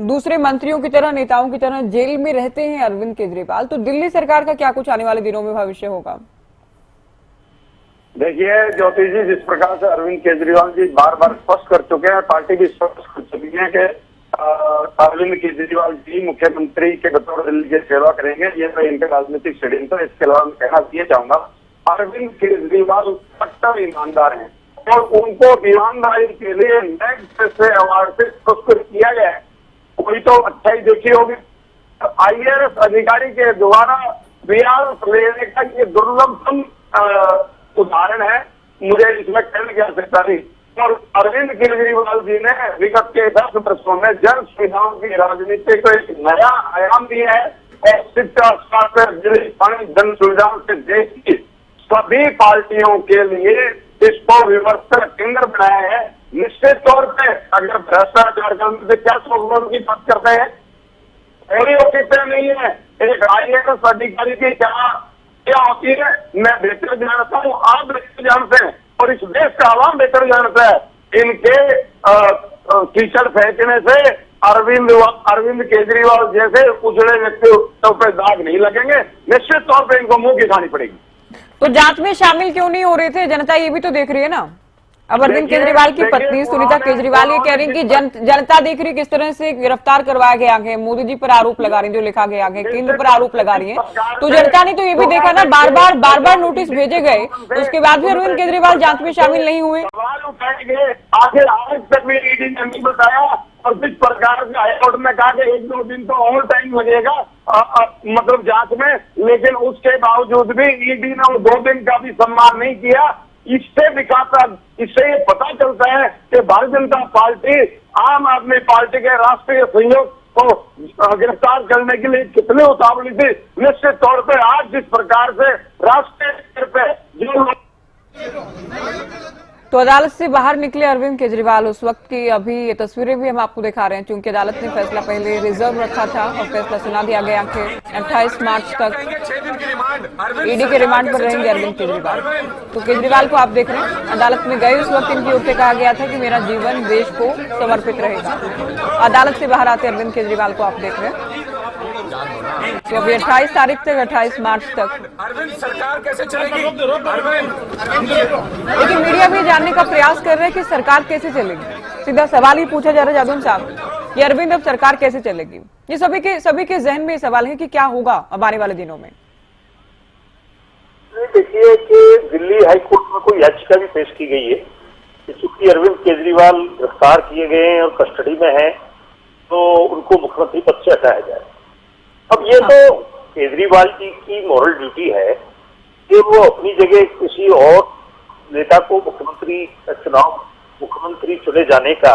दूसरे मंत्रियों की तरह, नेताओं की तरह जेल में रहते हैं अरविंद केजरीवाल, तो दिल्ली सरकार का क्या कुछ आने वाले दिनों में भविष्य होगा? देखिए ज्योति जी, जिस प्रकार से अरविंद केजरीवाल जी बार बार स्पष्ट कर चुके हैं, पार्टी भी स्पष्ट कर चुकी है कि अरविंद केजरीवाल जी मुख्यमंत्री के बतौर दिल्ली की सेवा करेंगे। ये तो इनका राजनीतिक षड्यंत्र है। इसके अलावा मैं कहना ये चाहूंगा, अरविंद केजरीवाल कट्टर ईमानदार हैं, और उनको ईमानदारी के लिए नेक्स्ट से अवार्ड से पुरस्कृत किया गया है। कोई तो अच्छा ही देखी होगी, IAS अधिकारी के द्वारा वीआरएस लेने का ये दुर्लभतम उदाहरण है। मुझे इसमें कहने की आवश्यकता नहीं। और अरविंद केजरीवाल जी ने विगत के 10 वर्षों में जन सुविधाओं की राजनीति को एक नया आयाम दिया है, और शिक्षा, स्वास्थ्य, पानी, जन सुविधाओं से देश की सभी पार्टियों के लिए इसको व्यवस्था केंद्र बनाया है। निश्चित तौर पे अगर भ्रष्टाचार करने से क्या सोचने की बात करते हैं, मेरी औचित्य नहीं है। एक IAS अधिकारी की क्या होती है मैं बेहतर जानता हूँ, आप बेहतर जानते हैं, और इस देश का आवाम बेहतर जानता है। इनके कीचड़ फेंकने से अरविंद केजरीवाल जैसे उजड़े व्यक्तियों पर दाग नहीं लगेंगे। निश्चित तौर पर इनको मुंह की खानी पड़ेगी। तो जांच में शामिल क्यों नहीं हो रहे थे? जनता ये भी तो देख रही है ना। अब अरविंद केजरीवाल की पत्नी सुनीता केजरीवाल ये कह रही है कि जनता देख रही किस तरह से गिरफ्तार करवाया गया है, मोदी जी पर आरोप लगा रही है, जो लिखा गया है, केंद्र पर आरोप लगा रही है। तो जनता ने तो ये भी देखा ना, बार बार नोटिस भेजे गए, उसके बाद भी अरविंद केजरीवाल जांच में शामिल नहीं हुए। सवाल उठाएंगे, आखिर आज तक भी ईडी ने नहीं बताया, और जिस प्रकार से हाईकोर्ट में कहा कि 1-2 दिन तो और टाइम लगेगा मतलब जांच में, लेकिन उसके बावजूद भी ईडी ने 2 दिन का भी सम्मान नहीं किया। इससे ये पता चलता है कि भारतीय जनता पार्टी आम आदमी पार्टी के राष्ट्रीय सहयोग को गिरफ्तार करने के लिए कितने उतावली थी। निश्चित तौर पर आज जिस प्रकार से राष्ट्रीय स्तर पर जो तो अदालत से बाहर निकले अरविंद केजरीवाल उस वक्त की अभी ये तस्वीरें भी हम आपको दिखा रहे हैं, क्योंकि अदालत ने फैसला पहले रिजर्व रखा था और फैसला सुना दिया गया कि 28 मार्च तक ईडी के रिमांड पर रहेंगे अरविंद केजरीवाल। तो केजरीवाल को आप देख रहे हैं, अदालत में गए उस वक्त इनकी ओर से कहा गया था कि मेरा जीवन देश को समर्पित रहेगा। अदालत से बाहर आते अरविंद केजरीवाल को आप देख रहे हैं। तो अभी 28 तारीख तक, 28 मार्च तक अरविंद सरकार कैसे चलेगी? लेकिन मीडिया भी जानने का प्रयास कर रहे हैं कि सरकार कैसे चलेगी। सीधा सवाल ही पूछा जा रहा है जादौन साहब कि अरविंद अब सरकार कैसे चलेगी। ये सभी के जहन में सवाल है कि क्या होगा अब आने वाले दिनों में। देखिए कि दिल्ली हाईकोर्ट में कोई याचिका भी पेश की गई है कि चूंकि अरविंद केजरीवाल गिरफ्तार किए गए हैं और कस्टडी में हैं, तो उनको मुख्यमंत्री पद से हटाया जाए। अब ये तो केजरीवाल जी की मॉरल ड्यूटी है कि वो अपनी जगह किसी और नेता को मुख्यमंत्री चुने जाने का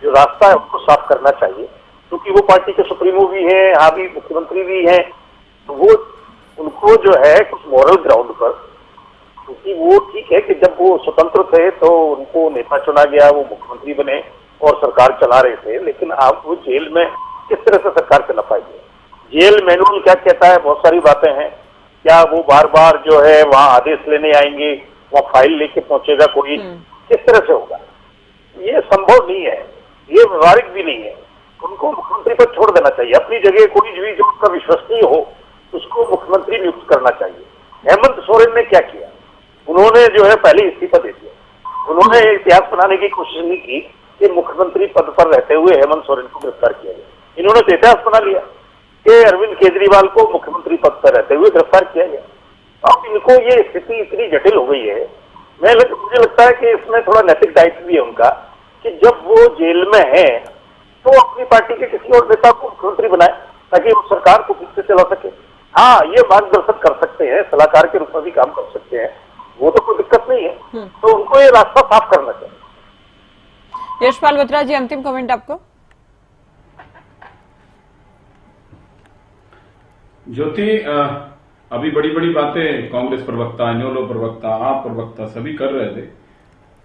जो रास्ता है उसको साफ करना चाहिए, क्योंकि वो पार्टी के सुप्रीमो भी हैं, हावी मुख्यमंत्री भी हैं। तो वो उनको जो है कुछ मॉरल ग्राउंड पर, क्योंकि वो ठीक है कि जब वो स्वतंत्र थे तो उनको नेता चुना गया, वो मुख्यमंत्री बने और सरकार चला रहे थे, लेकिन आप वो जेल में किस तरह से सरकार चला पाएंगे? जेल मैनुअल क्या कहता है, बहुत सारी बातें हैं। क्या वो बार बार जो है वहां आदेश लेने आएंगे, वहां फाइल लेके पहुंचेगा कोई, किस तरह से होगा? ये संभव नहीं है, ये व्यवहारिक भी नहीं है। उनको मुख्यमंत्री पर छोड़ देना चाहिए। अपनी जगह कोई भी जो उसका विश्वसनीय हो उसको मुख्यमंत्री नियुक्त करना चाहिए। हेमंत सोरेन ने क्या किया? उन्होंने जो है पहले इस्तीफा दे दिया। उन्होंने इतिहास बनाने की कोशिश नहीं की कि मुख्यमंत्री पद पर रहते हुए हेमंत सोरेन को गिरफ्तार किया गया। इन्होंने तो इतिहास बना लिया कि अरविंद केजरीवाल को मुख्यमंत्री पद पर रहते हुए गिरफ्तार किया गया। अब इनको ये स्थिति इतनी जटिल हो गई है, मुझे लगता है कि इसमें थोड़ा नैतिक दायित्व भी है उनका कि जब वो जेल में है तो अपनी पार्टी के किसी और नेता को मुख्यमंत्री बनाए ताकि वो सरकार को फिर से चला सके। हाँ, ये मार्गदर्शन कर सकते हैं, सलाहकार के रूप में भी काम कर सकते हैं, वो तो कोई दिक्कत नहीं है। तो उनको ये रास्ता साफ करना चाहिए। यशपाल बत्रा जी, अंतिम कमेंट आपको। ज्योति, अभी बड़ी बड़ी बातें कांग्रेस प्रवक्ता, न्योलो प्रवक्ता, आप प्रवक्ता सभी कर रहे थे।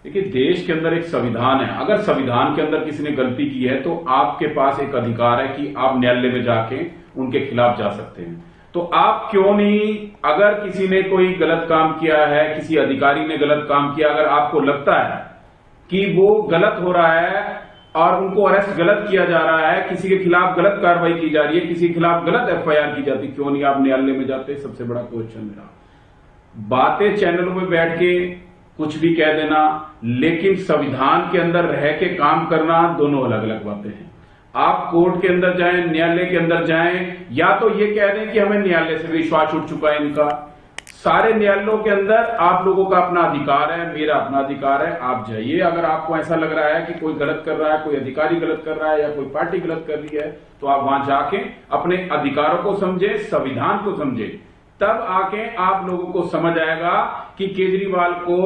देखिए, देश के अंदर एक संविधान है। अगर संविधान के अंदर किसी ने गलती की है तो आपके पास एक अधिकार है कि आप न्यायालय में जाके उनके खिलाफ जा सकते हैं। तो आप क्यों नहीं, अगर किसी ने कोई गलत काम किया है, किसी अधिकारी ने गलत काम किया, अगर आपको लगता है कि वो गलत हो रहा है और उनको अरेस्ट गलत किया जा रहा है, किसी के खिलाफ गलत कार्रवाई की जा रही है, किसी के खिलाफ गलत एफआईआर की जाती, क्यों नहीं आप न्यायालय में जाते? सबसे बड़ा क्वेश्चन मेरा। बातें चैनलों में बैठ के कुछ भी कह देना, लेकिन संविधान के अंदर रह के काम करना, दोनों अलग अलग बातें हैं। आप कोर्ट के अंदर जाएं, न्यायालय के अंदर जाएं, या तो ये कह दें कि हमें न्यायालय से विश्वास उठ चुका है इनका। सारे न्यायालयों के अंदर आप लोगों का अपना अधिकार है, मेरा अपना अधिकार है, आप जाइए। अगर आपको ऐसा लग रहा है कि कोई गलत कर रहा है, कोई अधिकारी गलत कर रहा है या कोई पार्टी गलत कर रही है, तो आप वहां जाके अपने अधिकारों को समझे, संविधान को समझे, तब आके आप लोगों को समझ आएगा कि केजरीवाल को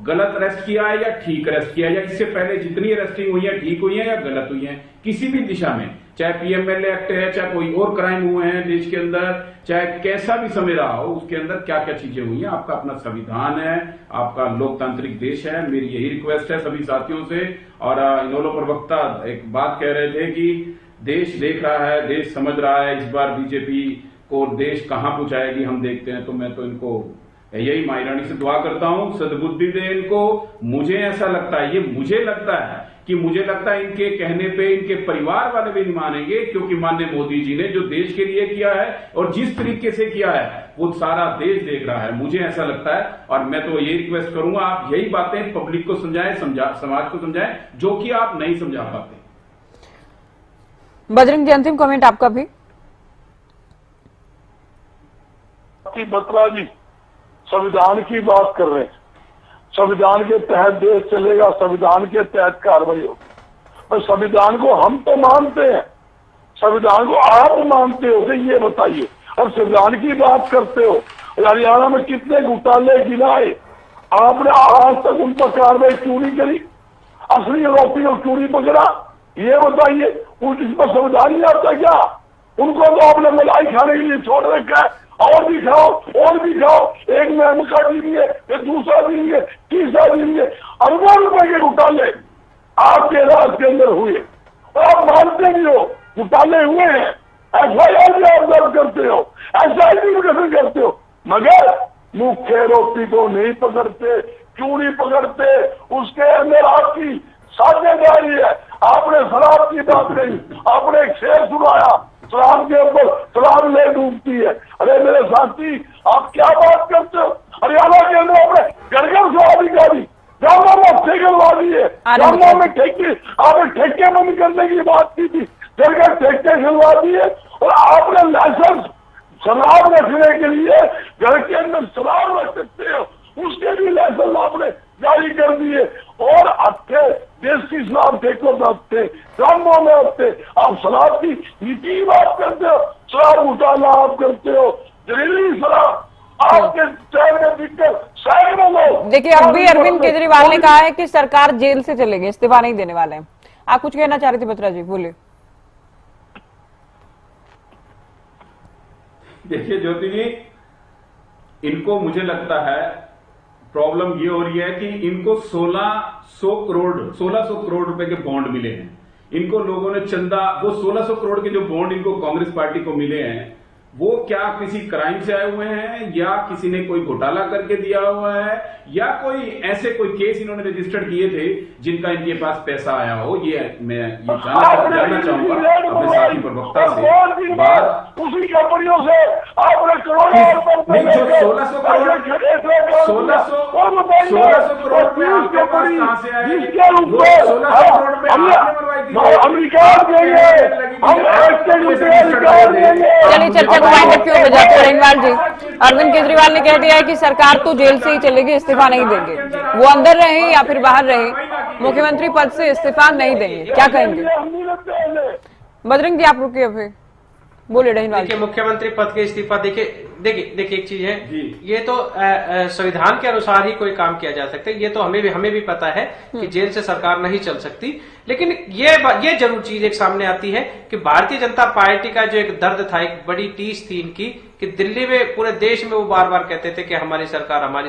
गलत अरेस्ट किया है या ठीक अरेस्ट किया है, या इससे पहले जितनी अरेस्टिंग हुई है ठीक हुई है या गलत हुई है, किसी भी दिशा में, चाहे पीएमएलए एक्ट है, चाहे कोई और क्राइम हुए हैं देश के अंदर, चाहे कैसा भी समय रहा हो, उसके अंदर क्या क्या चीजें हुई हैं। आपका अपना संविधान है, आपका लोकतांत्रिक देश है। मेरी यही रिक्वेस्ट है सभी साथियों से। और इनोलो प्रवक्ता एक बात कह रहे थे कि देश देख रहा है, देश समझ रहा है, इस बार बीजेपी को देश कहां पहुंचाएगी हम देखते हैं। तो मैं तो इनको यही माई रानी से दुआ करता हूं, सद्बुद्धि दे इनको। मुझे ऐसा लगता है, ये मुझे लगता है कि इनके कहने पे इनके परिवार वाले भी नहीं मानेंगे, क्योंकि माननीय मोदी जी ने जो देश के लिए किया है और जिस तरीके से किया है वो सारा देश देख रहा है, मुझे ऐसा लगता है। और मैं तो यही रिक्वेस्ट करूंगा, आप यही बातें पब्लिक को समझाएं, समाज को समझाएं, जो कि आप नहीं समझा पाते। बजरंग जी, अंतिम कमेंट आपका भी। बत्रा जी संविधान की बात कर रहे हैं, संविधान के तहत देश चलेगा, संविधान के तहत कार्रवाई होगी। पर संविधान को हम तो मानते हैं, संविधान को आप मानते हो, ये बताइए। अब संविधान की बात करते हो, हरियाणा में कितने घोटाले गिनाए, आपने आज तक उन पर कार्रवाई क्यों नहीं करी? असली आरोपी को क्यों नहीं पकड़ा? ये बताइए। इस पर संविधान नहीं आता क्या? उनको तो आपने मलाई खाने के लिए छोड़ रखा है, और भी खाओ और भी खाओ, एक में मक्का देंगे, फिर दूसरा देंगे, तीसरा देंगे। अरबों रुपए के घोटाले आपके राज के अंदर हुए और आप मानते भी हो घोटाले हुए हैं, FIR भी आप दर्ज करते हो, SIT भी गठन करते हो, मगर मुख्य आरोपी को नहीं पकड़ते। क्यों नहीं पकड़ते? उसके अंदर आपकी साझेदारी है। आपने शराब की बात कही, आपने एक शेर सुनाया, शराब के ऊपर शराब ले डूबती है। अरे मेरे साथी, आप क्या बात करते हो? हरियाणा के अंदर आपने घर-घर से अधिकारी गांवों में ठेकेलवा दिए, गांवों में ठेके, आपने ठेके बंद करने की बात की थी, घर-घर ठेके खिलवा दिए और आपने लाइसेंस शराब रखने के लिए घर के अंदर शराब रख सकते हो, उसके भी लाइसेंस आपने जारी कर दिए और अच्छे देश की शराब ठेकों में हफ्ते, ग्रामों में हफ्ते, आप शराब की नीति की बात करते हो, शराब घोटाला आप करते हो, जहरीली शराब आपके शहर में बिककर सैकड़ों लोग। देखिए, अब भी अरविंद केजरीवाल ने कहा है कि सरकार जेल से चलेगी, इस्तीफा नहीं देने वाले हैं। आप कुछ कहना चाह रहे थे बत्रा जी, बोलिए। देखिए ज्योति जी, इनको मुझे लगता है प्रॉब्लम ये हो रही है कि इनको 1600 करोड़ रुपए के बॉन्ड मिले हैं। इनको लोगों ने चंदा, वो 1600 करोड़ के जो बॉन्ड इनको कांग्रेस पार्टी को मिले हैं, वो क्या किसी क्राइम से आए हुए हैं या किसी ने कोई घोटाला करके दिया हुआ है या कोई ऐसे कोई केस इन्होंने रजिस्टर्ड किए थे जिनका इनके पास पैसा आया हो? ये मैं जानना चाहूंगा अपने साथी प्रवक्ता से। बात उसी कंपनियों से आपने करोड़ों नहीं, जो 1600 करोड़ में आपके पास कहां से आए? 1600 करोड़ में आपने मरवाई थी, अमेरिका देंगे, चलिए चर्चा को वाइंड अप क्यों बजाते रहीवाल जी। अरविंद केजरीवाल ने कह दिया है कि सरकार तो जेल से ही चलेगी, इस्तीफा नहीं देंगे। वो अंदर रहे या फिर बाहर रहे, मुख्यमंत्री पद से इस्तीफा नहीं देंगे। क्या कहेंगे बजरंग जी? आप रुकिए, अभी बोले रहीवाल। देखिए, मुख्यमंत्री पद के इस्तीफा, देखिए एक चीज है, ये तो संविधान के अनुसार ही कोई काम किया जा सकता है। ये तो हमें भी पता है कि जेल से सरकार नहीं चल सकती। लेकिन ये जरूर चीज एक सामने आती है कि भारतीय जनता पार्टी का जो एक दर्द था, एक बड़ी टीस थी इनकी, कि दिल्ली में, पूरे देश में वो बार बार कहते थे कि हमारी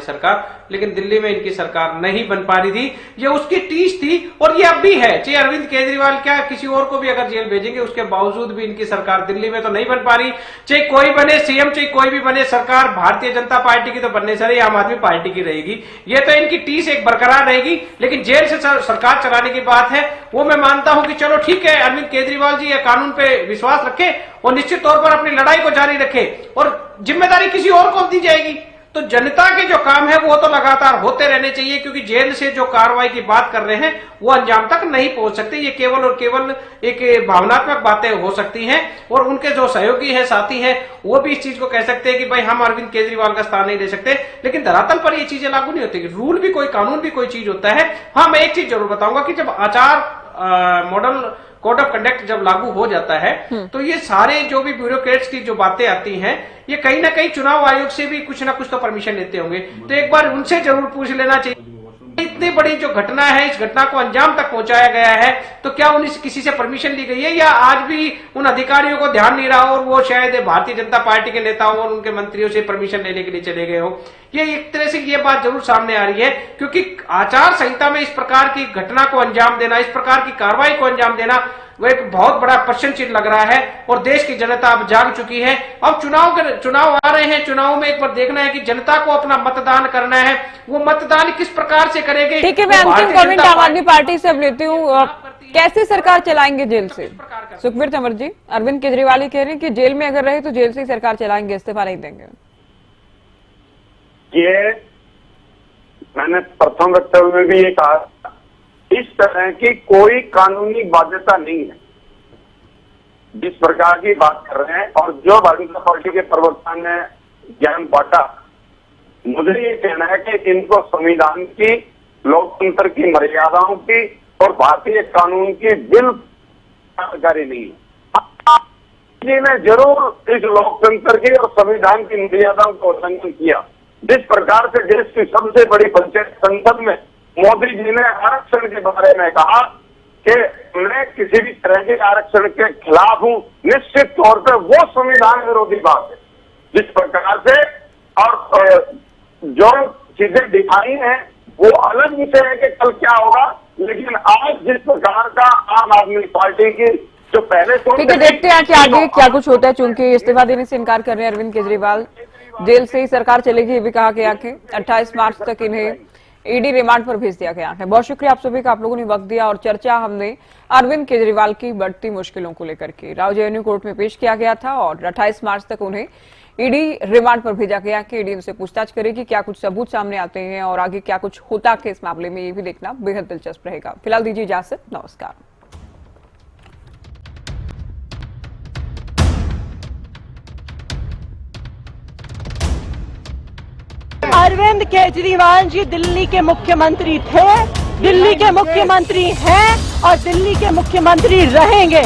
सरकार, लेकिन दिल्ली में इनकी सरकार नहीं बन पा रही थी। ये उसकी टीस थी और ये अब भी है। चाहे अरविंद केजरीवाल क्या किसी और को भी अगर जेल भेजेंगे, उसके बावजूद भी इनकी सरकार दिल्ली में तो नहीं बन पा रही। चाहे कोई बने सीएम, चाहे कोई भी बने, सरकार भारतीय जनता पार्टी की तो बनने से आम आदमी पार्टी की रहेगी। ये तो इनकी टीस एक बरकरार रहेगी। लेकिन जेल से सरकार चलाने की बात है, वो मैं मानता हूं कि चलो ठीक है, अरविंद केजरीवाल जी ये कानून पे विश्वास रखे और निश्चित तौर पर अपनी लड़ाई को जारी रखे और जिम्मेदारी किसी और को दी जाएगी। तो जनता के जो काम है वो तो लगातार होते रहने चाहिए, क्योंकि जेल से जो कार्रवाई की बात कर रहे हैं वो अंजाम तक नहीं पहुंच सकते। ये केवल और केवल एक भावनात्मक बातें हो सकती हैं और उनके जो सहयोगी है, साथी हैं, वो भी इस चीज को कह सकते हैं कि भाई हम अरविंद केजरीवाल का स्थान नहीं ले सकते। लेकिन धरातल पर ये चीजें लागू नहीं होती। रूल भी कोई, कानून भी कोई चीज होता है। हाँ, मैं एक चीज जरूर बताऊंगा कि जब आचार मॉडल कोड ऑफ कंडक्ट जब लागू हो जाता है तो ये सारे जो भी ब्यूरोक्रेट्स की जो बातें आती हैं, ये कहीं ना कहीं चुनाव आयोग से भी कुछ ना कुछ तो परमिशन लेते होंगे। तो एक बार उनसे जरूर पूछ लेना चाहिए, इतनी बड़ी जो घटना है, इस घटना को अंजाम तक पहुंचाया गया है, तो क्या उन्हें किसी से परमिशन ली गई है या आज भी उन अधिकारियों को ध्यान नहीं रहा और वो शायद भारतीय जनता पार्टी के नेताओं और उनके मंत्रियों से परमिशन लेने के लिए चले गए हो? ये एक तरह से ये बात जरूर सामने आ रही है, क्योंकि आचार संहिता में इस प्रकार की घटना को अंजाम देना, इस प्रकार की कार्रवाई को अंजाम देना, वो एक बहुत बड़ा प्रश्न चिन्ह लग रहा है। और देश की जनता अब जाग चुकी है। अब चुनाव आ रहे हैं, चुनाव में एक बार देखना है कि जनता को अपना मतदान करना है। वो मतदान किस प्रकार से करेंगे? ठीक है, मैं अंतिम कमेंट आम आदमी पार्टी से अब लेती हूँ। कैसे सरकार चलाएंगे जेल से? सुखबीर तंवर जी, अरविंद केजरीवाल ही कह रहे हैं कि जेल में अगर रहे तो जेल से ही सरकार चलाएंगे, इस्तीफा नहीं देंगे। ये मैंने प्रथम वक्तव्य में भी ये कहा, इस तरह की कोई कानूनी बाध्यता नहीं है जिस प्रकार की बात कर रहे हैं। और जो भारतीय जनता पार्टी के प्रवक्ता ने ज्ञान बांटा, मुझे ये कहना है कि इनको संविधान की, लोकतंत्र की मर्यादाओं की और भारतीय कानून की बिल्कुल जानकारी नहीं है। ने जरूर इस लोकतंत्र की और संविधान की मर्यादाओं का उल्लंघन किया। जिस प्रकार से देश की सबसे बड़ी पंचायत संसद में मोदी जी ने आरक्षण के बारे में कहा कि मैं किसी भी तरह के आरक्षण के खिलाफ हूं, निश्चित तौर पर वो संविधान विरोधी बात है। जिस प्रकार से और जो चीजें दिखाई हैं वो अलग विषय है कि कल क्या होगा, लेकिन आज जिस प्रकार का आम आदमी पार्टी की जो पहले तो ठीक है, देखते हैं कि आगे क्या कुछ होता है। चूंकि इस्तीफा देने से इनकार कर रहे हैं अरविंद केजरीवाल, जेल से ही सरकार चलेगी ये भी कहा गया कि 28 मार्च तक इन्हें ईडी रिमांड पर भेज दिया गया है। बहुत शुक्रिया आप सभी का, आप लोगों ने वक्त दिया और चर्चा हमने अरविंद केजरीवाल की बढ़ती मुश्किलों को लेकर की। राव जेएनयू कोर्ट में पेश किया गया था और 28 मार्च तक उन्हें ईडी रिमांड पर भेजा गया कि ईडी उनसे पूछताछ करेगी, क्या कुछ सबूत सामने आते हैं और आगे क्या कुछ होता है इस मामले में, ये भी देखना बेहद दिलचस्प रहेगा। फिलहाल दीजिए इजाजत, नमस्कार। अरविंद केजरीवाल जी दिल्ली के मुख्यमंत्री थे, दिल्ली के मुख्यमंत्री हैं और दिल्ली के मुख्यमंत्री रहेंगे।